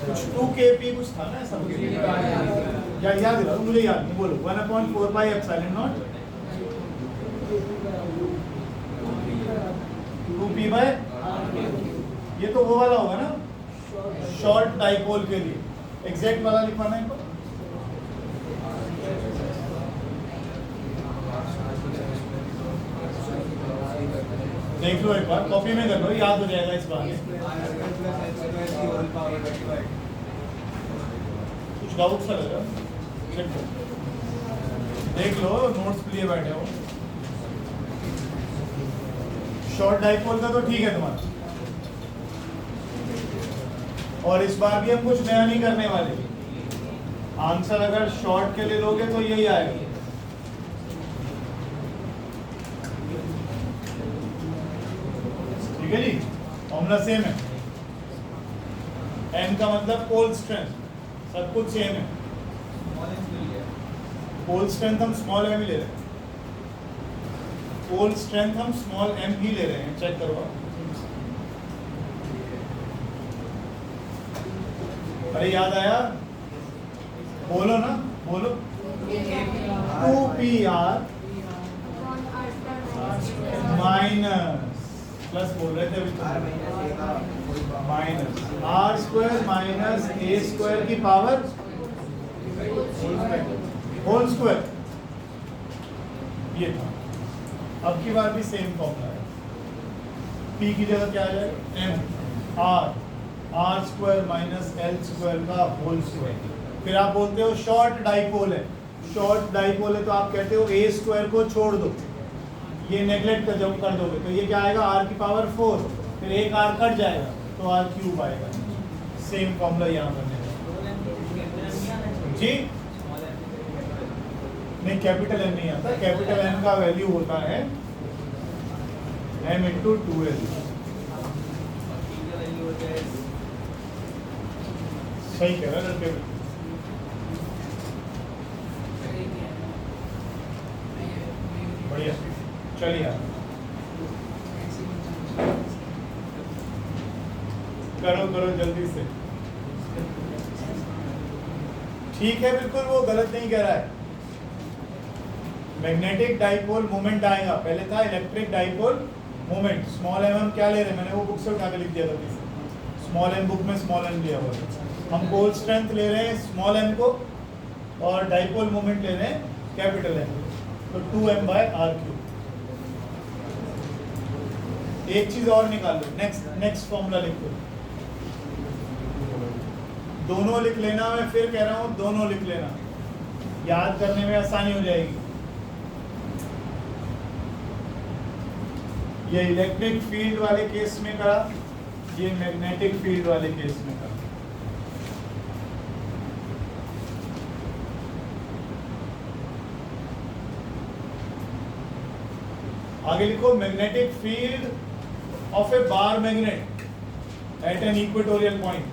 कुछ 2kp कुछ था ना ऐसा, याद दिला दो, मुझे याद नहीं, बोलो। 1/4πε0 2p बाय, ये तो वो वाला होगा ना शॉर्ट डाइपोल के लिए, एग्जैक्ट वाला लिखवाना है इनको। देख लो एक बार, कॉपी में कर लो, याद हो जाएगा इस बार। कुछ डाउट सा लग रहा है, चेक करो, देख लो, नोट्स लिए बैठे हो। शॉर्ट डाइपोल का तो ठीक है तुम्हारा, और इस बार भी हम कुछ नया नहीं करने वाले। आंसर अगर शॉर्ट के लिए लोगे तो यही आएगा। ठीक है जी, फॉर्मूला सेम है। एन का मतलब पोल स्ट्रेंथ, सब कुछ सेम है। पोल स्ट्रेंथ हम स्मॉल एम ही ले रहे हैं, पोल स्ट्रेंथ हम स्मॉल एम ही ले रहे हैं, चेक करो। अरे याद आया, बोलो ना, बोलो। 2PR माइनस प्लस बोल रहे थे अभी, minus R square minus A square की पावर होल स्क्वायर, ये था। अब की बार भी सेम फॉर्मूला है, पी की जगह क्या आ जाएगा, M R square minus L square का होल स्क्वायर। फिर आप बोलते हो शॉर्ट डाइपोल है, शॉर्ट डाइपोल है तो आप कहते हो ए स्क्वायर को छोड़ दो, ये नेगलेक्ट कर दोगे तो ये क्या आएगा, आर की पावर 4, फिर एक आर कट जाएगा तो आर क्यूब आएगा। सेम फॉर्मूला यहाँ बनने जी, नहीं कैपिटल एन नहीं आता, कैपिटल एन का वैल्यू होता है m इंटू 2l। सही कह रहा है लड़के, बढ़िया। चलिए करो जल्दी से, ठीक है बिल्कुल, वो गलत नहीं कह रहा है। मैग्नेटिक डाइपोल मोमेंट आएगा, पहले था electric dipole moment. Small M हम क्या ले रहे हैं, मैंने वो बुक से उठा के लिख दिया था, स्मॉल एम बुक में स्मॉल एम लिया हुआ है। हम पोल स्ट्रेंथ ले रहे हैं स्मॉल एम को और डाइपोल मोमेंट ले रहे हैं कैपिटल एम, तो 2m/r³। एक चीज और निकाल लो, नेक्स्ट फॉर्मूला लिखो, दोनों लिख लेना, मैं फिर कह रहा हूं दोनों लिख लेना, याद करने में आसानी हो जाएगी। ये इलेक्ट्रिक फील्ड वाले केस में करा, ये मैग्नेटिक फील्ड वाले केस में करा। आगे लिखो, magnetic field of a bar magnet at an equatorial point.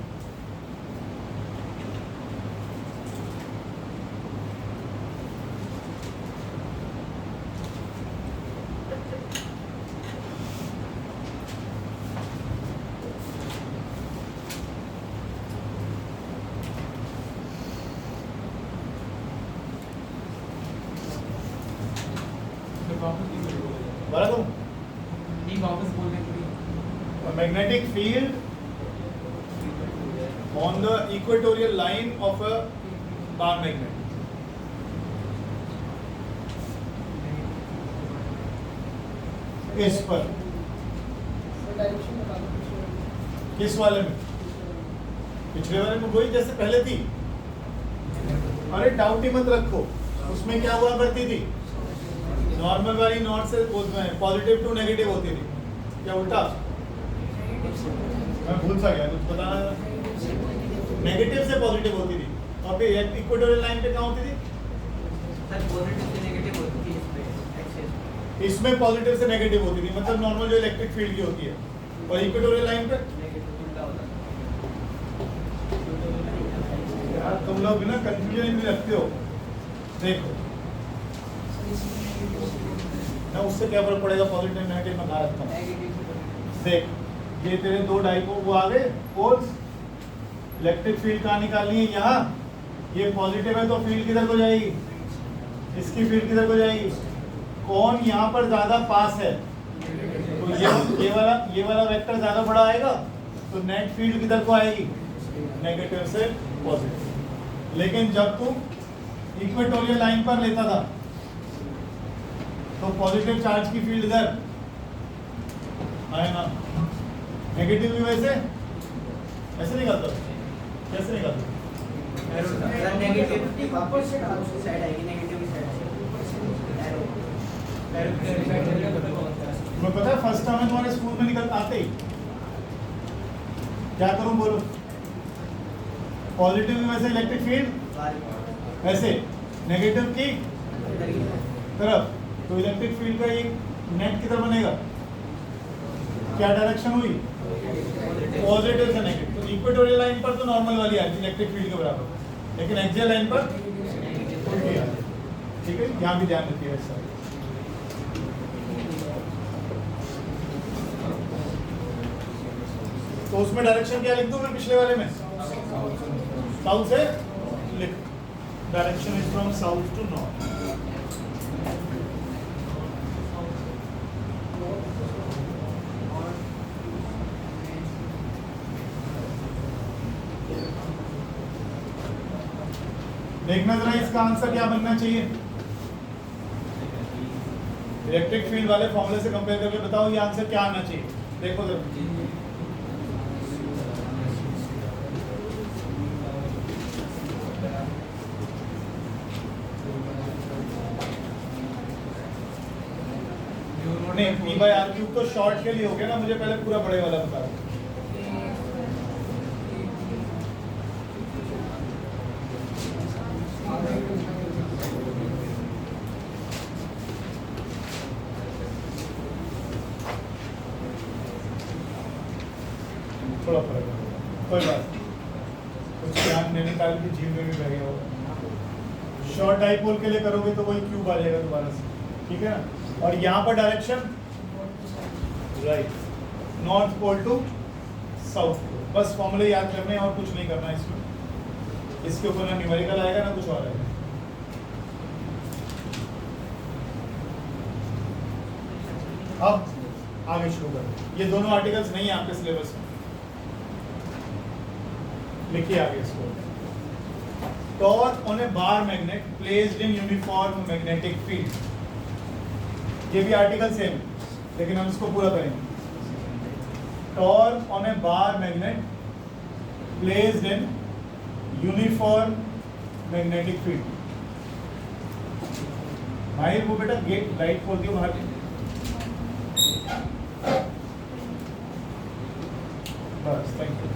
बराबर, वापस बोलने के लिए magnetic field on the equatorial line of a bar magnet. इस पर डायरेक्शन बता दो। किस वाले में, पिछले वाले में वही जैसे पहले थी। अरे डाउट ही मत रखो, उसमें क्या हुआ करती थी, नॉर्मल वाली नॉट से पॉजिटिव टू नेगेटिव होती थी, क्या उल्टा, मैं भूल सा गया कुछ बताना, नेगेटिव से पॉजिटिव होती थी, और फिर इक्वेटोरियल लाइन पे क्या होती थी, सर पॉजिटिव से नेगेटिव होती थी इसमें, इसमें पॉजिटिव से नेगेटिव होती थी, मतलब नॉर्मल जो इलेक्ट्रिक फील्ड की होती है, और इक्वेटोरियल लाइन पे नेगेटिव उल्टा होता था। यार तुम लोग ना कंफ्यूजन भी रखते हो। देखो ना, उससे क्या फर्क पड़ेगा, पॉजिटिव नेगेटिव में कहा रखता हूं। देख, ये तेरे दो डाइपोल वो आ गए पोल्स, इलेक्ट्रिक फील्ड कहाँ निकालनी है, यहाँ, ये पॉजिटिव है तो फील्ड किधर को जाएगी, इसकी फील्ड किधर को जाएगी, कौन यहाँ पर ज्यादा पास है, तो ये वाला वेक्टर ज्यादा बड़ा आएगा, तो नेट फील्ड किधर को आएगी, नेगेटिव से पॉजिटिव। लेकिन जब तुम इक्वेटोरियल लाइन पर लेता था तो पॉजिटिव चार्ज की फील्ड इधर आए ना, नेगेटिव भी वैसे ऐसे निकलता, कैसे निकलता, सर नेगेटिव ऊपर से साइड आएगी, नेगेटिव की साइड तुम्हें पता है फर्स्ट टाइम तुम्हारे स्कूल में निकल आते ही क्या करूं, बोलो, पॉजिटिव में वैसे इलेक्ट्रिक फील्ड ऐसे, नेगेटिव की तरफ, तो इलेक्ट्रिक फील्ड का एक नेट किधर बनेगा, क्या डायरेक्शन हुई, पॉजिटिव से नेगेटिव। तो इक्वेटोरियल लाइन पर तो नॉर्मल वाली आती है इलेक्ट्रिक फील्ड के बराबर, लेकिन एक्सियल लाइन पर उल्टी आती है। ठीक है, यहाँ भी ध्यान रखिए ऐसा। तो उसमें डायरेक्शन क्या लिख दूं मैं पिछले वाले में, साउथ से लिख, direction is from south to north. देखना जरा इसका आंसर क्या बनना चाहिए। इलेक्ट्रिक फील्ड वाले फॉर्मूले से कंपेयर करके बताओ ये आंसर क्या आना चाहिए। देखो जरा, नहीं पी बाई आर क्यूब तो शॉर्ट के लिए हो गया ना, मुझे पहले पूरा बड़े वाला बता दो। थोड़ा फर्क है, कोई बात नहीं, कुछ ज्ञान नैनीताल की झील में भी बह गया होगा। शॉर्ट डाइपोल के लिए करोगे तो वही क्यूब आ जाएगा दोबारा से, ठीक है ना। और यहाँ पर direction right, north pole to south pole. बस फॉर्मूले याद करने हैं और कुछ नहीं करना है इसमें। इसके ऊपर ना न्यूमेरिकल आएगा ना कुछ और आएगा। अब आगे शुरू करें। ये दोनों आर्टिकल्स नहीं है आपके सिलेबस में, लिखिए आगे इसको। Torque on A bar magnet placed in uniform magnetic field. ये भी आर्टिकल सेम है, लेकिन हम इसको पूरा करेंगे। Torque on A bar magnet placed in uniform magnetic field. भाई वो बेटा गेट लाइट खोल दियो बाहर की। बस thank you.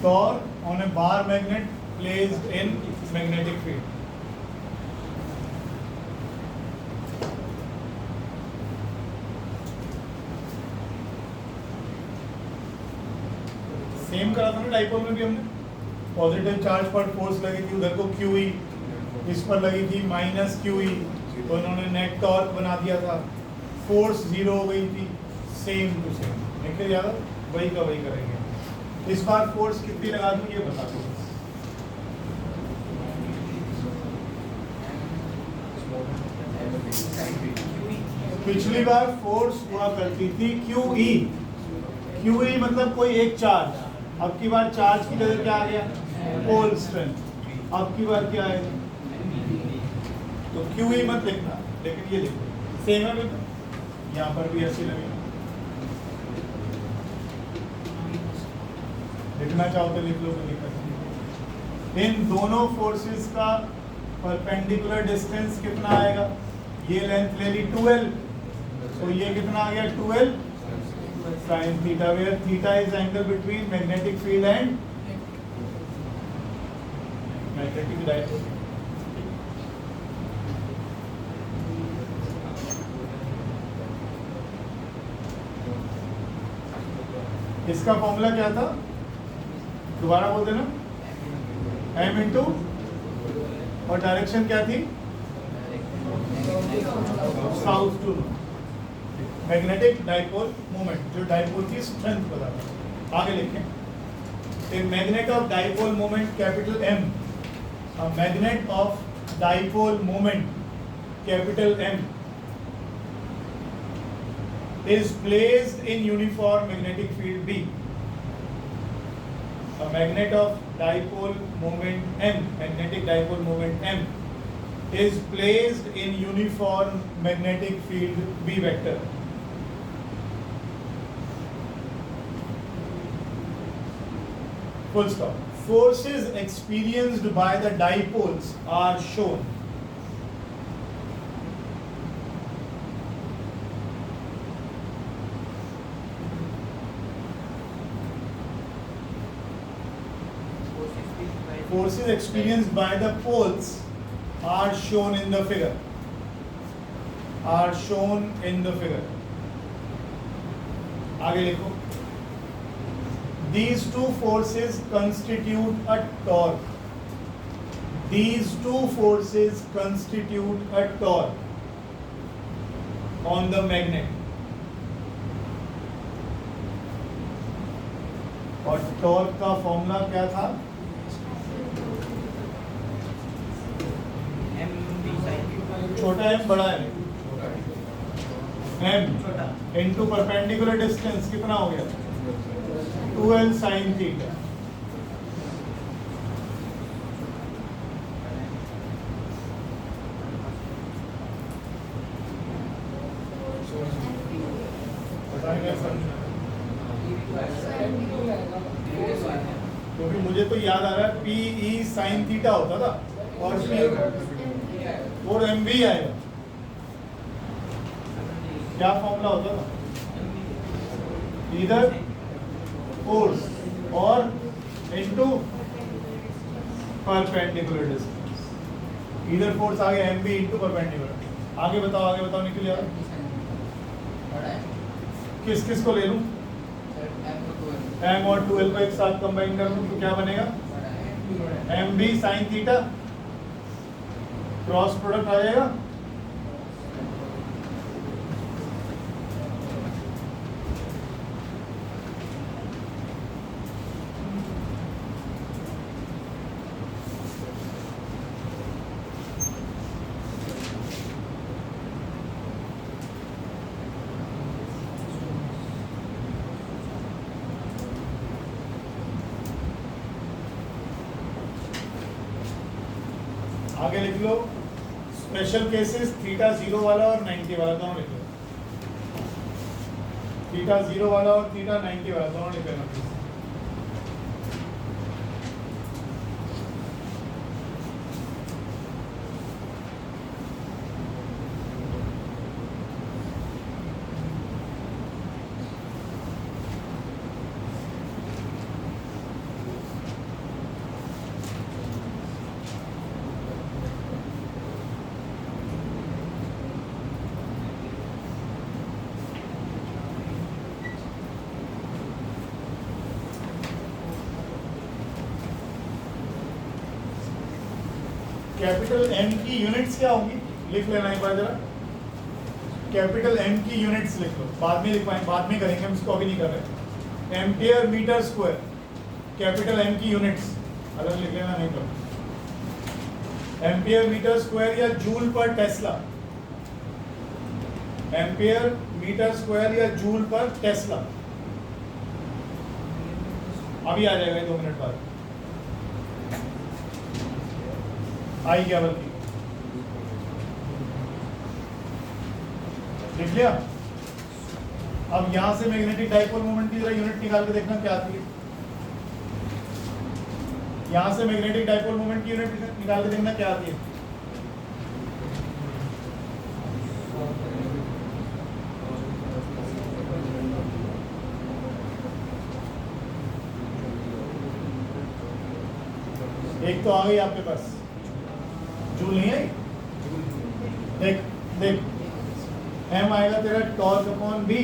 Torque on a bar magnet placed in magnetic field. Same करा था ना डाइपोल में भी हमने। पॉजिटिव चार्ज पर फोर्स लगी थी उधर को QE, इस पर लगी थी माइनस QE, तो इन्होंने नेट टॉर्क बना दिया था। फोर्स जीरो हो गई थी, सेम टू सेम। देखिए ज़्यादा वही का वही करेंगे। इस बार फोर्स कितनी लगा दूं ये बता दो। पिछली बार फोर्स हुआ करती थी QE। QE मतलब कोई एक चार्ज। अब की बार चार्ज की जगह क्या आ गया? Pole strength. अब की बार क्या है? तो QE मत लिखना, लेकिन ये लिखो सेम है बेटा। यहाँ पर भी ऐसे लगेगा, लिखना चाहो तो लिख लो, तो दिक्कत नहीं। इन दोनों फोर्सेस का परपेंडिकुलर डिस्टेंस कितना आएगा? ये लेंथ ले ली 12, तो ये कितना आ गया? 12 sin theta, where theta is angle between magnetic field and magnetic dipole. इसका फॉर्मूला क्या था? दोबारा बोल देना। m इंटू और डायरेक्शन क्या थी? South to north. Magnetic dipole moment, जो डाइपोल की स्ट्रेंथ बताता है। आगे लिखें, a magnet of dipole moment capital M, a magnet of dipole moment capital M is placed in uniform magnetic field B. A magnet of dipole moment M, magnetic dipole moment M, is placed in uniform magnetic field B vector. Full stop. Forces experienced by the dipoles are shown. Forces experienced by the poles are shown in the figure. Are shown in the figure. आगे लिखो. These two forces constitute a torque. These two forces constitute a torque on the magnet. और torque का formula क्या था? छोटा M बड़ा है am into perpendicular distance कितना हो गया 2l sin थीटा. क्योंकि मुझे तो याद आ रहा है पी ई साइन थीटा होता था और एम भी आएगा. क्या फॉर्मूला होता था? इधर फोर्स और इनटू परपेंडिकुलर डिस्टेंस. इधर फोर्स आ गया एम बी इनटू परपेंडिकुलर. आगे बताओ निकल यार. किस किस को ले लूं? एम और 2l को एक साथ कंबाइन कर लूं तो क्या बनेगा? M B sine theta cross product आ जाएगा. आगे लिख लो स्पेशल केसेस थीटा 0 वाला और 90 वाला दोनों लिख लो. थीटा 0 वाला और थीटा 90 वाला दोनों लिख लेना. कैपिटल एम की यूनिट्स क्या होंगी? लिख लेना एक बार जरा. कैपिटल एम की यूनिट्स लिख लो. बाद में लिखवाएंगे, बाद में करेंगे, हम इसको अभी नहीं कर रहे. Ampere metre square capital M की यूनिट्स अलग लिख लेना, नहीं तो एम्पियर मीटर स्क्वायर या joule per tesla. Ampere metre square या जूल पर टेस्ला अभी आ जाएगा 2 मिनट बाद. आई क्या बल्कि लिख लिया. अब यहां से मैग्नेटिक डाइपोल मोमेंट की जरा यूनिट निकाल के देखना क्या आती है. यहां से मैग्नेटिक डाइपोल मोमेंट की यूनिट निकाल के देखना क्या आती है. एक तो आ गई आपके पास, जूल नहीं आई. देख देख एम आएगा तेरा टॉर्क अपॉन बी.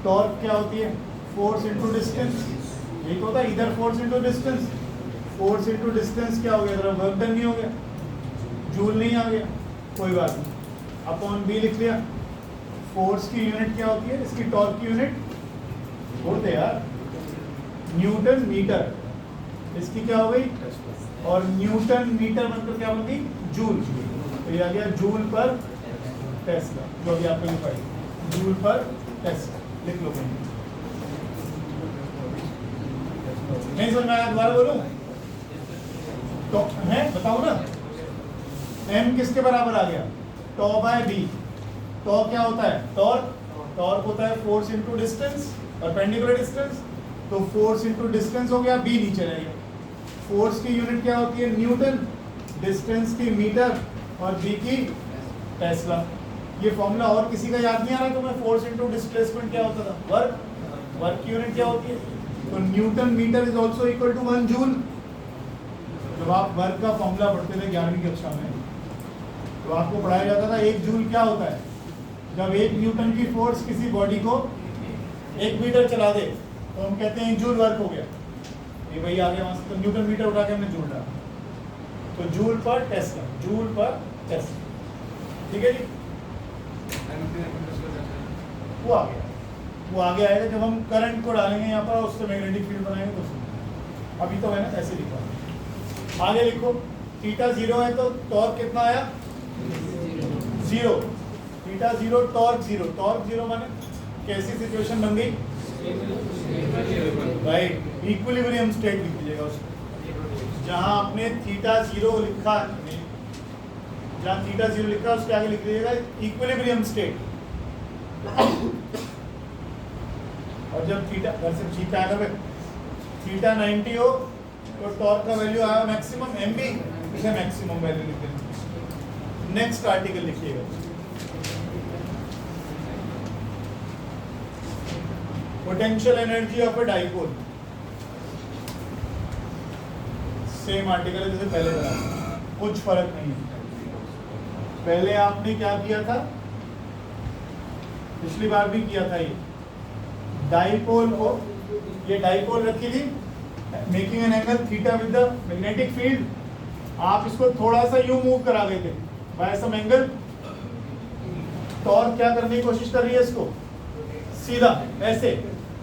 टॉर्क क्या होती है? Force into distance. यही तो होता है, इधर force into distance. Force into distance क्या हो गया? तेरा वर्क डन नहीं हो गया, जूल नहीं आ गया, कोई बात नहीं. अपॉन बी लिख लिया. फोर्स की यूनिट क्या होती है? इसकी टॉर्क की यूनिट बोलते यार न्यूटन मीटर. इसकी क्या हो गई? और न्यूटन मीटर मतलब क्या बनती? जूल. तो ये आ गया जूल पर टेस्ला, जो भी आपको लिखाई जूल पर टेस्ला. लिख लो कहीं. नहीं समझ में आया? दोबारा बोलूं तो है, बताओ ना. एम किसके बराबर आ गया? टॉ बाय बी. टॉ क्या होता है? टॉर्क. टॉर्क होता है force into distance, perpendicular distance. तो फोर्स इनटू डिस्टेंस हो गया, बी नीचे रहेगा. फोर्स की यूनिट क्या होती है? न्यूटन. डिस्टेंस की मीटर और बी की टेस्ला. ये फॉर्मूला और किसी का याद नहीं आ रहा है तुम्हें? फोर्स इनटू डिस्प्लेसमेंट क्या होता था? वर्क. वर्क की यूनिट क्या होती है? तो newton metre is also equal to 1 joule. जब आप वर्क का फॉर्मूला पढ़ते थे 11वीं कक्षा में, तो आपको पढ़ाया जाता था 1 जूल क्या होता है। जब 1 न्यूटन की फोर्स किसी बॉडी को 1 मीटर चला दे तो हम कहते हैं 1 जूल वर्क हो गया। ये वही आ गया वहां से, तो न्यूटन मीटर उठा के हमने जूल डाला, तो joule per Tesla, joule per Tesla. ठीक है जी, वो आ गया, वो आगे आएगा जब हम करंट को डालेंगे यहाँ पर, उससे मैग्नेटिक फील्ड बनाएंगे तो उसमें। अभी तो है ना, ऐसे लिखा। आगे लिखो, थीटा 0 है तो टॉर्क कितना आया 0, थीटा 0 टॉर्क 0, टॉर्क 0 माने कैसी सिचुएशन बन गई, राइट, इक्विलिब्रियम स्टेट लिख लीजिएगा उसको। जहां आपने थीटा 0 लिखा, जहां थीटा 0 लिखा उसके आगे लिख लीजिएगा इक्विलिब्रियम स्टेट। और जब थीटा वैसे थीटा आएगा, थीटा 90 हो तो टॉर्क का वैल्यू आया मैक्सिमम, एम बी, इसे मैक्सिमम वैल्यू लिख देंगे। नेक्स्ट आर्टिकल लिखिएगा, potential energy of a dipole. Same article है जैसे पहले बताया, कुछ फर्क नहीं है। पहले आपने क्या किया था, पिछली बार भी किया था, ये डाइपोल को, ये डाइपोल रखी थी making an angle theta with the magnetic field. आप इसको थोड़ा सा यूं मूव करा गए थे बाय सम एंगल, टॉर्क क्या करने की कोशिश कर रही है इसको, सीधा ऐसे,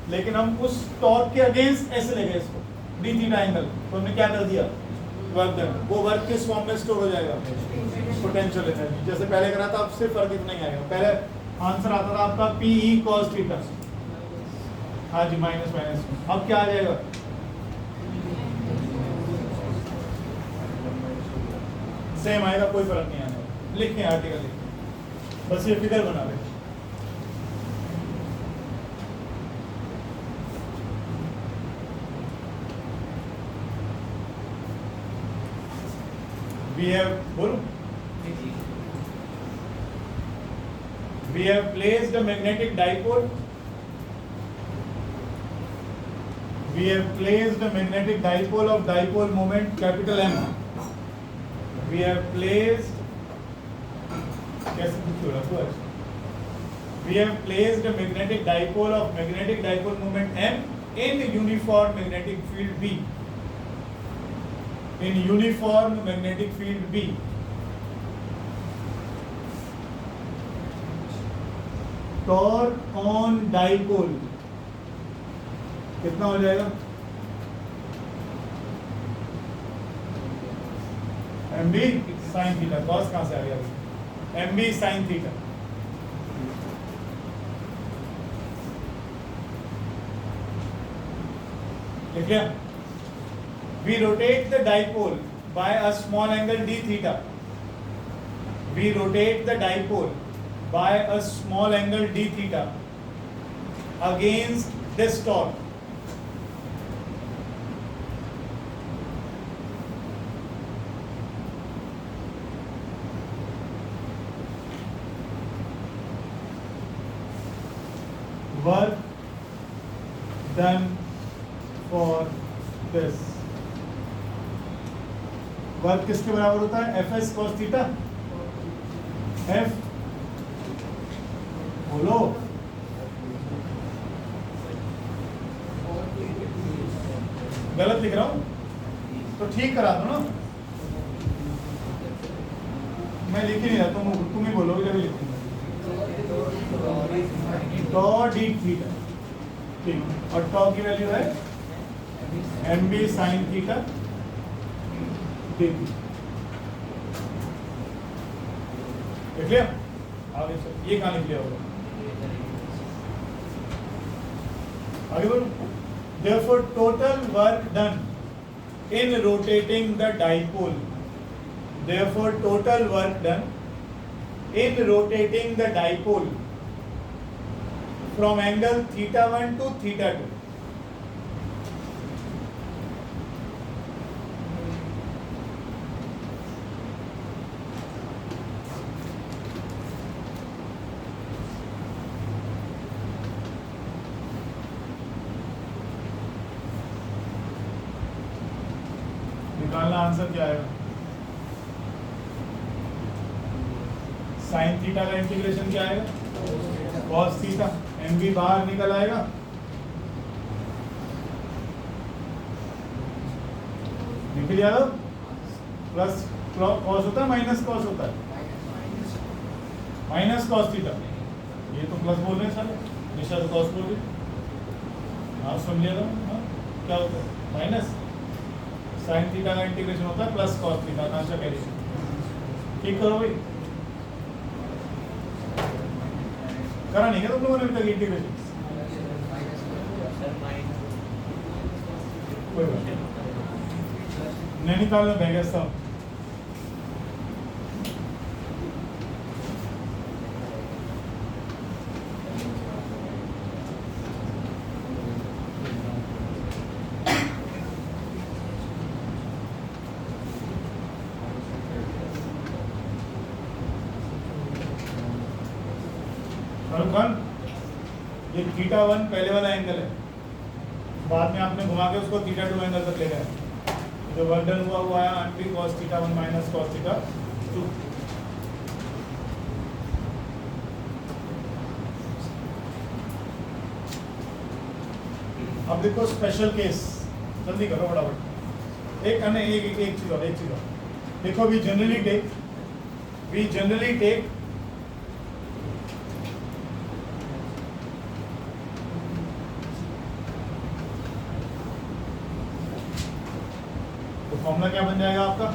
लेकिन हम उस टॉर्क के अगेंस्ट ऐसे ले गए इसको, डी थीटा एंगल, तो हमने क्या कर दिया, वर्क डन। वो वर्क किस फॉर्म में स्टोर हो जाएगा, पोटेंशियल एनर्जी। जैसे पहले करा था, अब सिर्फ फर्क इतना ही आएगा। पहले आंसर आता था आपका पी ई कॉस थीटा, हाँ जी, माइनस माइनस, अब क्या आ जाएगा, सेम आएगा, कोई फर्क नहीं आएगा। लिखें आर्टिकल, लिखें, बस ये फिगर बना रहे। We have placed a magnetic dipole. We have placed a magnetic dipole of dipole moment capital M. We have placed, कैसे कुछ हो रहा है? We have placed a magnetic dipole of magnetic dipole moment M in uniform magnetic field B. In uniform magnetic field B. Torque on dipole कितना हो जाएगा, M B sine theta, cos कहां से आ गया, एम बी साइन थीटा। लिख लिया। We rotate the dipole by a small angle d theta. We rotate the dipole by a small angle d theta against this torque. Work done for this. Work किसके बराबर होता है, F S cos theta, F, बोलो, गलत लिख रहा हूं तो ठीक करा दो ना, मैं लिख ही नहीं रहा, तुम ही बोलोगे जब लिखूंगा, टॉ डी थीटा, ठीक, और टॉ की वैल्यू है एम बी साइन थीटा देती, देख लिया। आगे चल, ये कहाँ लिख लिया होगा, आगे बोलो। Therefore, total work done in rotating the dipole. Therefore, total work done in rotating the dipole from angle theta 1 to theta 2. निकालना निकालना आंसर क्या आएगा? साइन थीटा का इंटीग्रेशन क्या आएगा? Cos theta. एम बी बाहर निकल आएगा, निकल जाएगा। प्लस कॉस होता है, माइनस कॉस होता है, माइनस कॉस थीटा। ये तो प्लस बोल रहे हैं सारे, निशा तो कॉस बोल रही। आप समझिएगा क्या होता है? माइनस साइन थीटा का इंटीग्रेशन होता है प्लस कॉस थीटा का। अच्छा कह रही, ठीक करो भाई। करा नहीं क्या तुम लोगों ने अभी तक इंटीग्रेशन? कोई बात नहीं, नैनीताल में भेजा था। ये थीटा वन पहले वाला एंगल है, बाद में आपने घुमा के उसको थीटा टू एंगल तक ले गए। जो वर्क डन हुआ हुआ है aunty cos theta one minus cos theta two. अब देखो स्पेशल केस, जल्दी करो फटाफट। एक चीज और देखो। वी जनरली टेक फॉर्मूला क्या बन जाएगा आपका?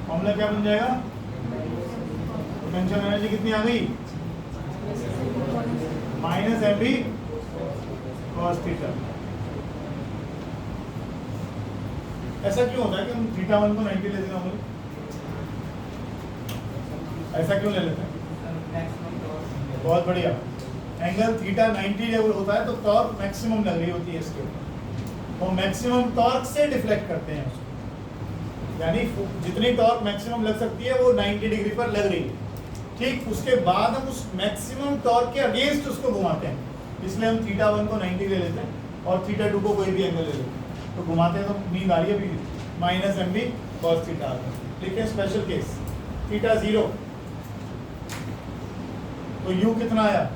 फॉर्मूला क्या बन जाएगा? पोटेंशियल एनर्जी कितनी आ गई? Minus M B cos theta. ऐसा क्यों होता है कि हम थीटा वन को 90 ले लेते हैं? ऐसा क्यों ले लेते हैं? बहुत बढ़िया। एंगल थीटा 90 डिग्री होता है तो टॉर्क मैक्सिमम लग रही होती है इसके ऊपर, तो मैक्सिमम टॉर्क से डिफ्लेक्ट करते हैं उसको। यानी जितनी टॉर्क मैक्सिमम लग सकती है वो 90 डिग्री पर लग रही है। ठीक, उसके बाद हम उस मैक्सिमम टॉर्क के अगेंस्ट उसको घुमाते हैं, इसलिए हम थीटा वन को 90 ले लेते हैं और थीटा टू को कोई भी एंगल ले लेते हैं। तो घुमाते हैं तो नींद आ रही है अभी, minus M B cos theta आता है। लिखें स्पेशल केस, थीटा 0 तो यू कितना आया?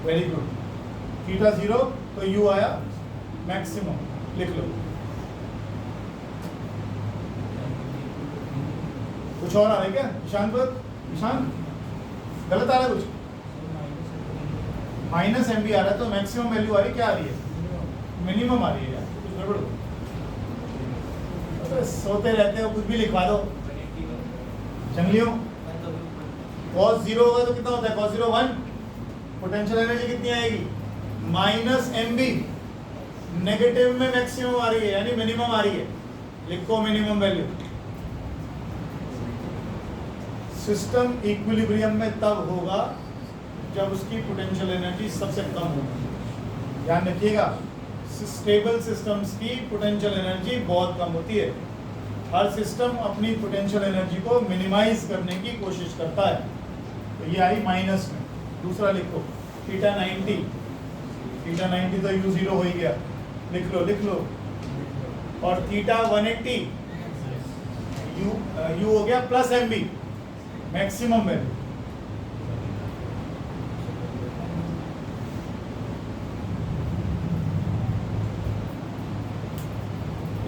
Very good. थीटा 0 तो यू आया मैक्सिमम। लिख लो। कुछ और आ रहा है क्या ईशान पर? ईशान गलत आ रहा है कुछ? माइनस एम बी आ रहा है तो मैक्सिमम वैल्यू आ रही है, क्या आ रही है? मिनिमम आ रही है यार, कुछ गड़बड़ हो। अरे सोते रहते हो, कुछ भी लिखवा दो जंगलियों। cos 0 होगा तो कितना होता है? cos 0 1। पोटेंशियल एनर्जी कितनी आएगी? Minus M B. नेगेटिव में मैक्सिमम आ रही है यानी मिनिमम आ रही है, लिखो मिनिमम वैल्यू। सिस्टम इक्विलिब्रियम में तब होगा जब उसकी पोटेंशियल एनर्जी सबसे कम होगी। ध्यान रखिएगा, स्टेबल सिस्टम्स की पोटेंशियल एनर्जी बहुत कम होती है। हर सिस्टम अपनी पोटेंशियल एनर्जी को मिनिमाइज करने की कोशिश करता है। तो ये आई माइनस में। दूसरा लिखो थीटा 90। थीटा 90 तो यू 0 हो ही गया, लिख लो। और थीटा 180 यू हो गया plus M B maximum value.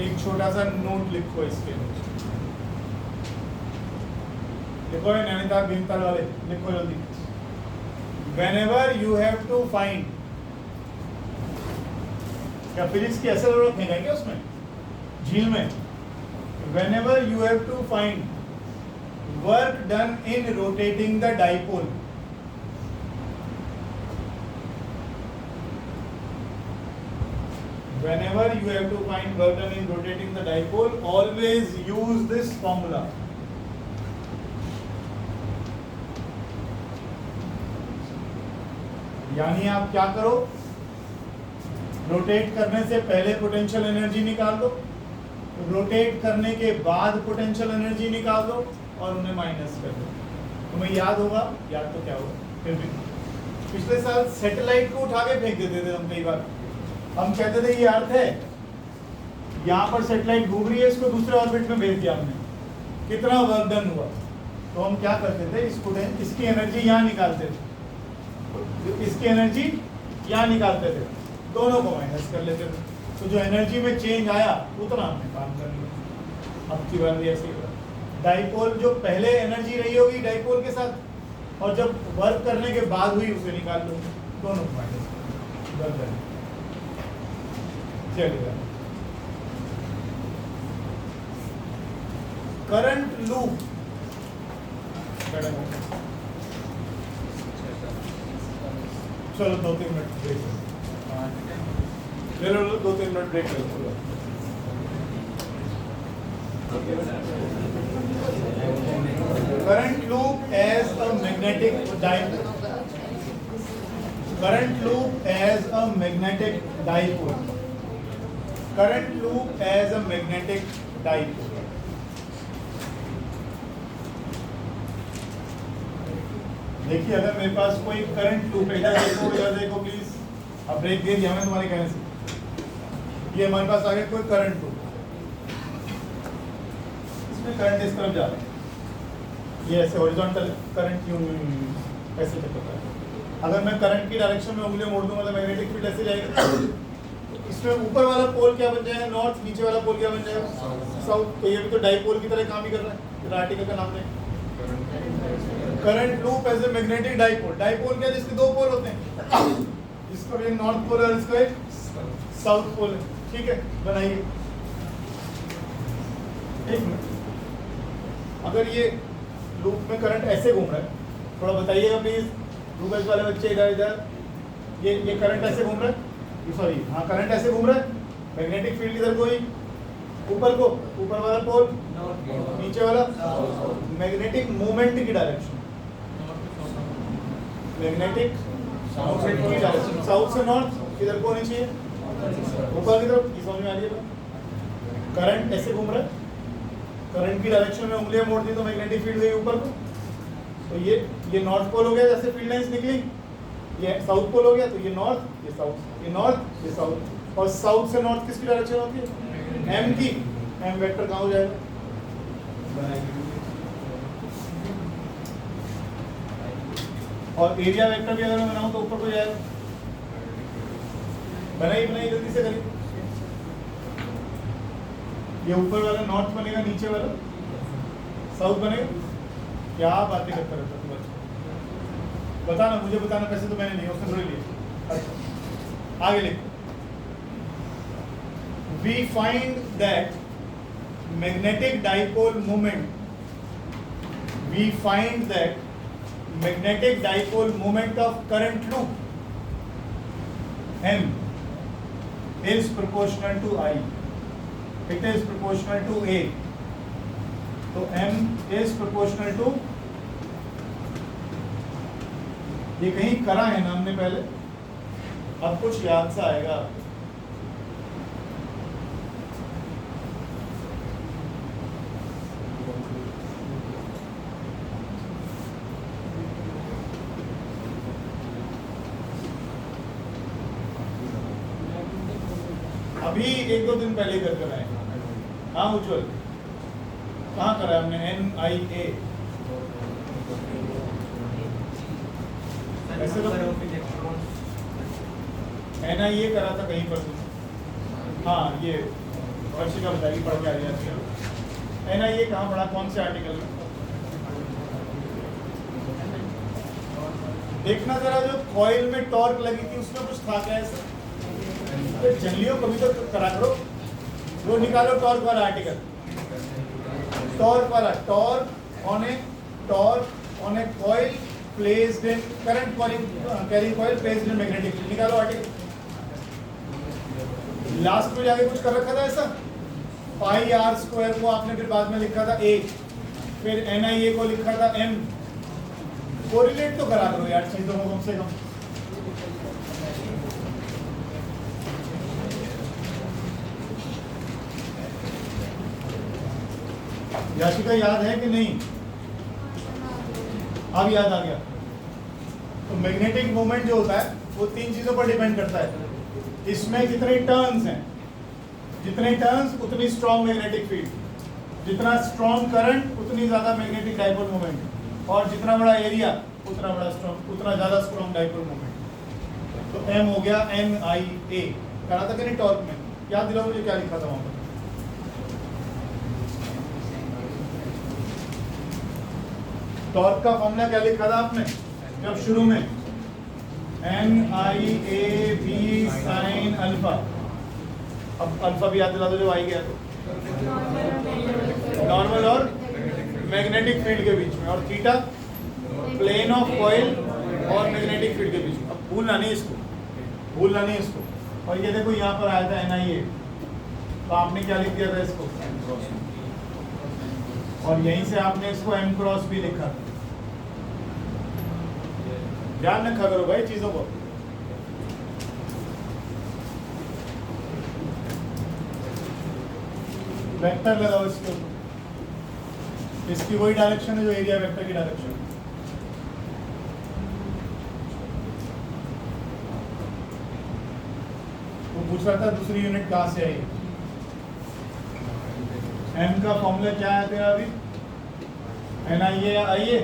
एक छोटा सा नोट लिखो इसके लिए। देखो नैनीताल भीमताल वाले, लिखो जल्दी। Whenever you have to find, क्या फिजिक्स की ऐसे जरूरत नहीं है क्या उसमें झील में? Whenever you have to find work done in rotating the dipole, whenever you have to find work done in rotating the dipole, always use this formula. यानी आप क्या करो, रोटेट करने से पहले पोटेंशियल एनर्जी निकाल दो, रोटेट करने के बाद पोटेंशियल एनर्जी निकाल दो और उन्हें माइनस कर दो। तुम्हें याद होगा, याद तो क्या होगा फिर भी, पिछले साल सैटेलाइट को उठा के फेंक देते थे हम कई बार। हम कहते थे ये अर्थ है, यहाँ पर सेटेलाइट घूम रही है, इसको दूसरे ऑर्बिट में भेज दिया हमने, कितना वर्क डन हुआ। तो हम क्या करते थे, इसकी एनर्जी यहाँ निकालते थे, इसकी एनर्जी यहाँ निकालते थे, दोनों को माइनस कर लेते थे। तो जो एनर्जी में चेंज आया उतना हमने काम कर लिया। अब की बार भी ऐसे ही होगा। डाइपोल जो पहले एनर्जी रही होगी डाइपोल के साथ, और जब वर्क करने के बाद हुई उसे निकाल लो, दोनों को माइनस कर लो। चलिए, करंट लूप, चलो 2-3 मिनट ब्रेक ले लो, 2-3 मिनट ब्रेक ले लो। Current loop as a magnetic dipole. Current loop as a magnetic dipole. Current loop as a magnetic dipole. देखिए, अगर मेरे पास कोई करंट लूप है, इधर देखो प्लीज। अब ब्रेक दे दिया मैं तुम्हारे कहने से। ये हमारे पास आ गया कोई करंट लूप, इसमें करंट इस तरफ जा रहा है, ये ऐसे हॉरिजॉन्टल करंट क्यों ऐसे चलता है। अगर मैं करंट की डायरेक्शन में उंगली मोड़ दूंगा तो मैग्नेटिक फील्ड ऐसे जाएगा। इसमें ऊपर वाला पोल क्या बन जाएगा, नॉर्थ, नीचे वाला पोल क्या बन जाएगा, साउथ। तो ये भी तो डाइपोल की तरह काम ही कर रहा है। आर्टिकल का नाम है current loop as a magnetic dipole. Dipole क्या है, जिसके दो पोल होते हैं, इसका एक नॉर्थ पोल है और इसका एक साउथ पोल है। ठीक है, बनाइए। एक मिनट, अगर ये लूप में करंट ऐसे घूम रहा है, थोड़ा बताइएगा प्लीज। लूप वाले बच्चे इधर इधर, ये करंट ऐसे घूम रहा है, सॉरी हाँ, करंट ऐसे घूम रहा है। मैग्नेटिक फील्ड इधर कोई ऊपर को, ऊपर वाला पोल, नीचे वाला मैग्नेटिक मूवमेंट की डायरेक्शन, मैग्नेटिक मूवमेंट की डायरेक्शन साउथ से नॉर्थ किधर को होनी चाहिए, ऊपर की तरफ। ये समझ में आ रही है? करंट ऐसे घूम रहा है, करंट की डायरेक्शन में उंगलियां मोड़ दी तो मैग्नेटिक फील्ड गई ऊपर को। तो ये नॉर्थ पोल हो गया, जैसे फील्ड लाइंस निकली। ये साउथ पोल हो गया, तो ये नॉर्थ, ये साउथ, ये नॉर्थ, ये साउथ। और साउथ से नॉर्थ किसकी डायरेक्शन होती है, एम की। एम वेक्टर कहाँ हो जाएगा, और एरिया वेक्टर भी अगर मैं बनाऊं तो ऊपर को जाएगा। बनाइए जल्दी से करिए। ये ऊपर वाला नॉर्थ बनेगा, नीचे वाला साउथ बनेगा। क्या बातें करता रहता तू बच्चा, बताना, मुझे बताना। पैसे तो मैंने नहीं, उसने थोड़ी लिए। अच्छा, आगे लिखो। We find that magnetic dipole moment. We find that magnetic dipole moment of current loop M is proportional to I. It is proportional to A. So M is proportional to, ये कहीं करा है ना हमने पहले, अब कुछ याद सा आएगा। अभी 1-2 दिन पहले कर आए। हाँ उज्जवल, कहाँ करा हमने, NIA। ऐसे तो NIA करा था कहीं पर। हाँ, ये वर्षिका बताएगी, पढ़ के आ रही है। NIA कहाँ पढ़ा, कौन से आर्टिकल में? देखना जरा, जो कॉइल में टॉर्क लगी थी उसमें कुछ था क्या ऐसा? जंगलियों कभी तो करा करो, वो निकालो टॉर्क वाला आर्टिकल। टॉर्क वाला, torque on A coil placed in current carrying coil placed in magnetic field, निकालो आर्टिकल। लास्ट में जाके कुछ कर रखा था ऐसा, पाई आर स्क्वायर को आपने फिर बाद में लिखा था ए, फिर NIA को लिखा था M। कोरिलेट तो करा करो यार चीजों को कम से कम। याशिका याद है कि नहीं? अब याद आ गया। तो मैग्नेटिक मोमेंट जो होता है वो 3 चीजों पर डिपेंड करता है। इसमें कितने टर्न्स हैं, जितने टर्न्स उतनी स्ट्रॉन्ग मैग्नेटिक फील्ड, जितना स्ट्रॉन्ग करंट उतनी ज्यादा मैग्नेटिक डाइपोल मोमेंट, और जितना बड़ा एरिया उतना बड़ा स्ट्रॉन्ग, उतना ज्यादा स्ट्रॉन्ग डाइपोल मोमेंट। तो एम हो गया NIA। कहा था कि नहीं टॉर्क में, याद दिलाओ मुझे क्या लिखा था वहां पर। टॉर्क का फॉर्मूला क्या लिखा था आपने जब शुरू में, NIAB sin अल्फा। अब अल्फा भी याद दिला दो जब आई गया तो, नॉर्मल और मैग्नेटिक फील्ड के बीच में, और थीटा प्लेन ऑफ कॉइल और मैग्नेटिक फील्ड के बीच में। अब भूलना नहीं इसको, भूलना नहीं इसको। और ये देखो यहाँ पर आया था NIA, तो आपने क्या लिख दिया था इसको, और यहीं से आपने इसको M क्रॉस भी लिखा। ध्यान रखा करो भाई चीजों को। वेक्टर लगाओ इसके ऊपर, इसकी वही डायरेक्शन है जो एरिया वेक्टर की डायरेक्शन है। वो पूछ रहा था दूसरी यूनिट कहाँ से आई। एम का फॉर्मूला क्या है तेरा अभी, NIA या IA,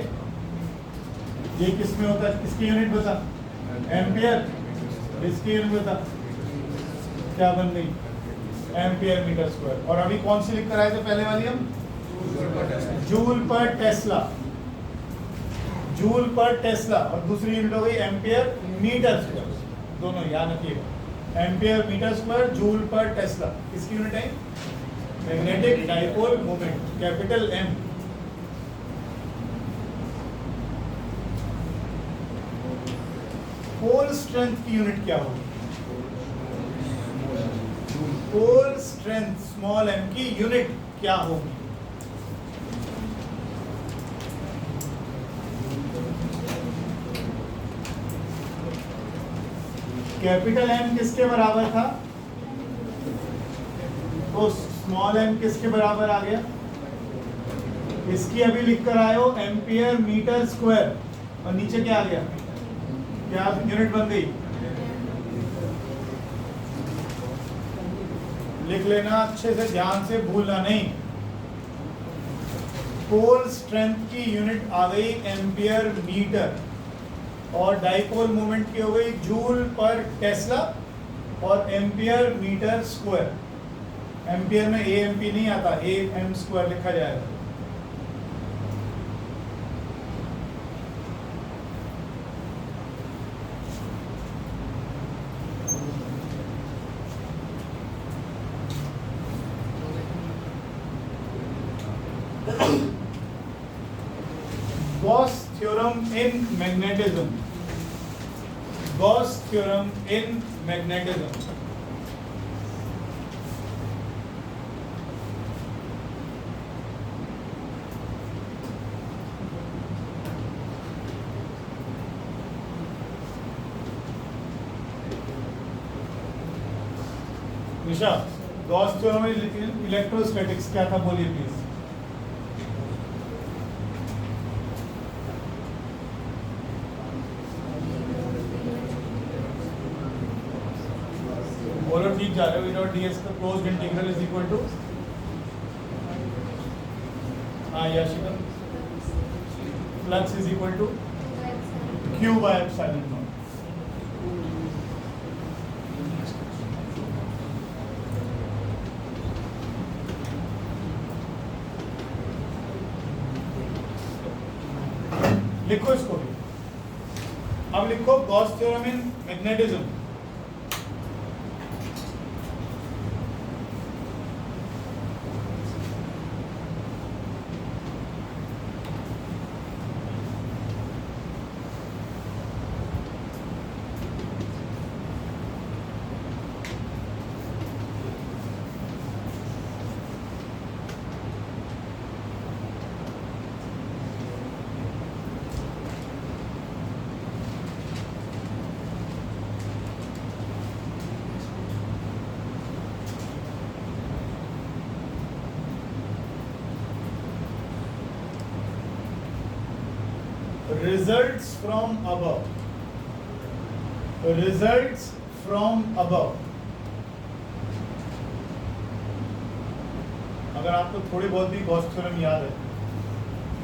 ये किस में होता है, किसकी यूनिट बता, एम्पियर, इसकी यूनिट बता, क्या बन गई, एम्पियर मीटर स्क्वायर। और अभी कौन सी लिख कर आए थे पहले वाली हम, joule per Tesla, joule per Tesla, और दूसरी यूनिट हो गई एम्पियर मीटर स्क्वायर। दोनों याद रखिएगा, ampere metre square, joule per tesla. किसकी यूनिट है, magnetic dipole moment, capital M। Pole strength की यूनिट क्या होगी, पोल स्ट्रेंथ स्मॉल m की यूनिट क्या होगी। कैपिटल M किसके बराबर था, तो स्मॉल m किसके बराबर आ गया, इसकी अभी लिख कर आए हो एम्पियर मीटर स्क्वायर, और नीचे क्या आ गया, क्या यूनिट बन गई, लिख लेना अच्छे से, ध्यान से भूलना नहीं। पोल स्ट्रेंथ की यूनिट आ गई एम्पियर मीटर, और डाइपोल मोमेंट की हो गई जूल पर टेस्ला और एम्पियर मीटर स्क्वायर। एम्पियर में AMP नहीं आता, AM स्क्वायर लिखा जाएगा। Gauss theorem in magnetism, Gauss theorem in magnetism। Nisha, Gauss theorem में इलेक्ट्रोस्टैटिक्स क्या था बोलिए प्लीज। बोलो ठीक जा रहे हो। डॉट ds का closed integral is equal to, हाँ Yashika, flux is equal to q by epsilon naught. लिखो इसको भी। अब लिखो Gauss theorem in magnetism. Results from above, results from above। अगर आपको थोड़ी बहुत भी गॉस थ्योरम याद है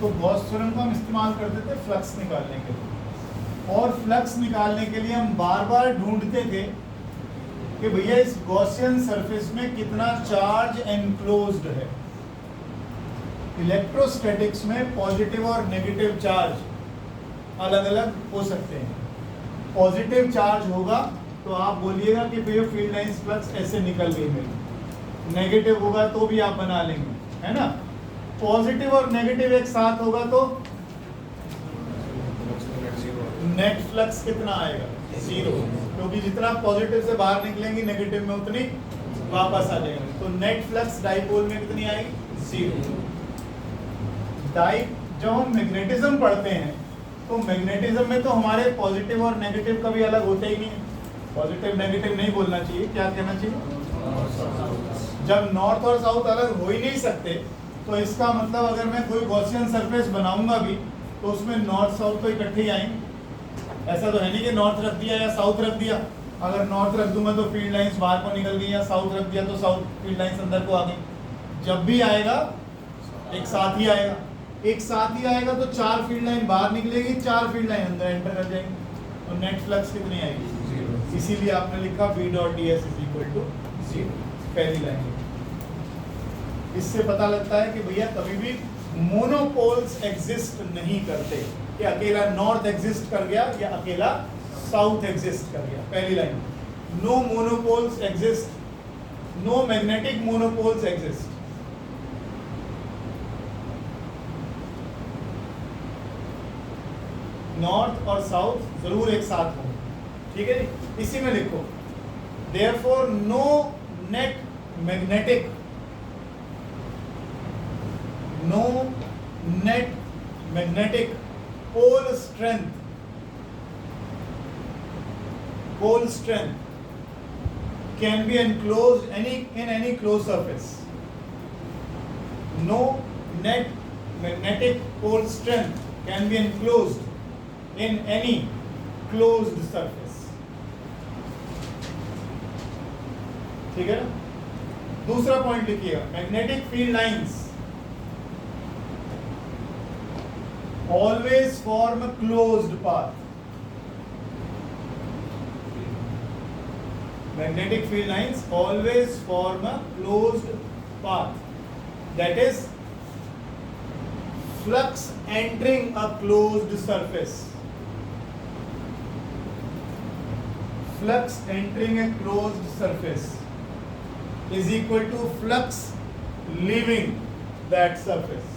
तो गॉस थ्योरम को हम इस्तेमाल करते थे फ्लक्स निकालने के लिए, और फ्लक्स निकालने के लिए हम बार बार ढूंढते थे कि भैया इस गॉसियन सरफेस में कितना चार्ज एनक्लोज्ड है। इलेक्ट्रोस्टैटिक्स में पॉजिटिव और नेगेटिव चार्ज अलग अलग हो सकते हैं। पॉजिटिव चार्ज होगा तो आप बोलिएगा कि भैया फील्ड लाइंस फ्लक्स ऐसे निकल गई मेरी, नेगेटिव होगा तो भी आप बना लेंगे, है ना। पॉजिटिव और नेगेटिव एक साथ होगा तो नेट फ्लक्स कितना आएगा, 0, क्योंकि जितना पॉजिटिव से बाहर निकलेंगी नेगेटिव में उतनी वापस आ जाएंगे। तो नेट फ्लक्स डाइपोल में कितनी आएगी, 0। जब हम मैग्नेटिज्म पढ़ते हैं तो मैग्नेटिज्म में तो हमारे पॉजिटिव और नेगेटिव कभी अलग होते ही नहीं है। पॉजिटिव नेगेटिव नहीं बोलना चाहिए, क्या कहना चाहिए। जब नॉर्थ और साउथ अलग हो ही नहीं सकते तो इसका मतलब अगर मैं कोई गॉसियन सरफेस बनाऊंगा भी तो उसमें नॉर्थ साउथ तो इकट्ठे ही आएंगे। ऐसा तो है नहीं कि नॉर्थ रख दिया या साउथ रख दिया, अगर नॉर्थ रख दूंगा तो फील्ड लाइंस बाहर को निकल गई, या साउथ रख दिया तो साउथ फील्ड लाइंस अंदर को आ गई। जब भी आएगा एक साथ ही आएगा, एक साथ ही आएगा तो 4 फील्ड लाइन बाहर निकलेगी, 4 फील्ड लाइन अंदर एंटर कर जाएंगी। तो नेट फ्लक्स कितनी आएगी, 0। इसीलिए आपने लिखा V dot ds is equal to 0, पहली लाइन। इससे पता लगता है कि भैया कभी भी मोनोपोल्स एग्जिस्ट नहीं करते, कि अकेला नॉर्थ एग्जिस्ट कर गया या अकेला साउथ एग्जिस्ट कर गया। पहली line, no monopoles exist, no magnetic monopoles exist. North और साउथ जरूर एक साथ हो, ठीक है जी। इसी में लिखो therefore no net magnetic, no net magnetic pole strength, pole strength can be enclosed in any closed surface. No net magnetic pole strength can be enclosed in any closed surface. ठीक है ना। दूसरा पॉइंट लिखिएगा, magnetic field lines always form a closed path. Magnetic field lines always form a closed path, that is flux entering a closed surface. Flux entering a closed surface is equal to flux leaving that surface.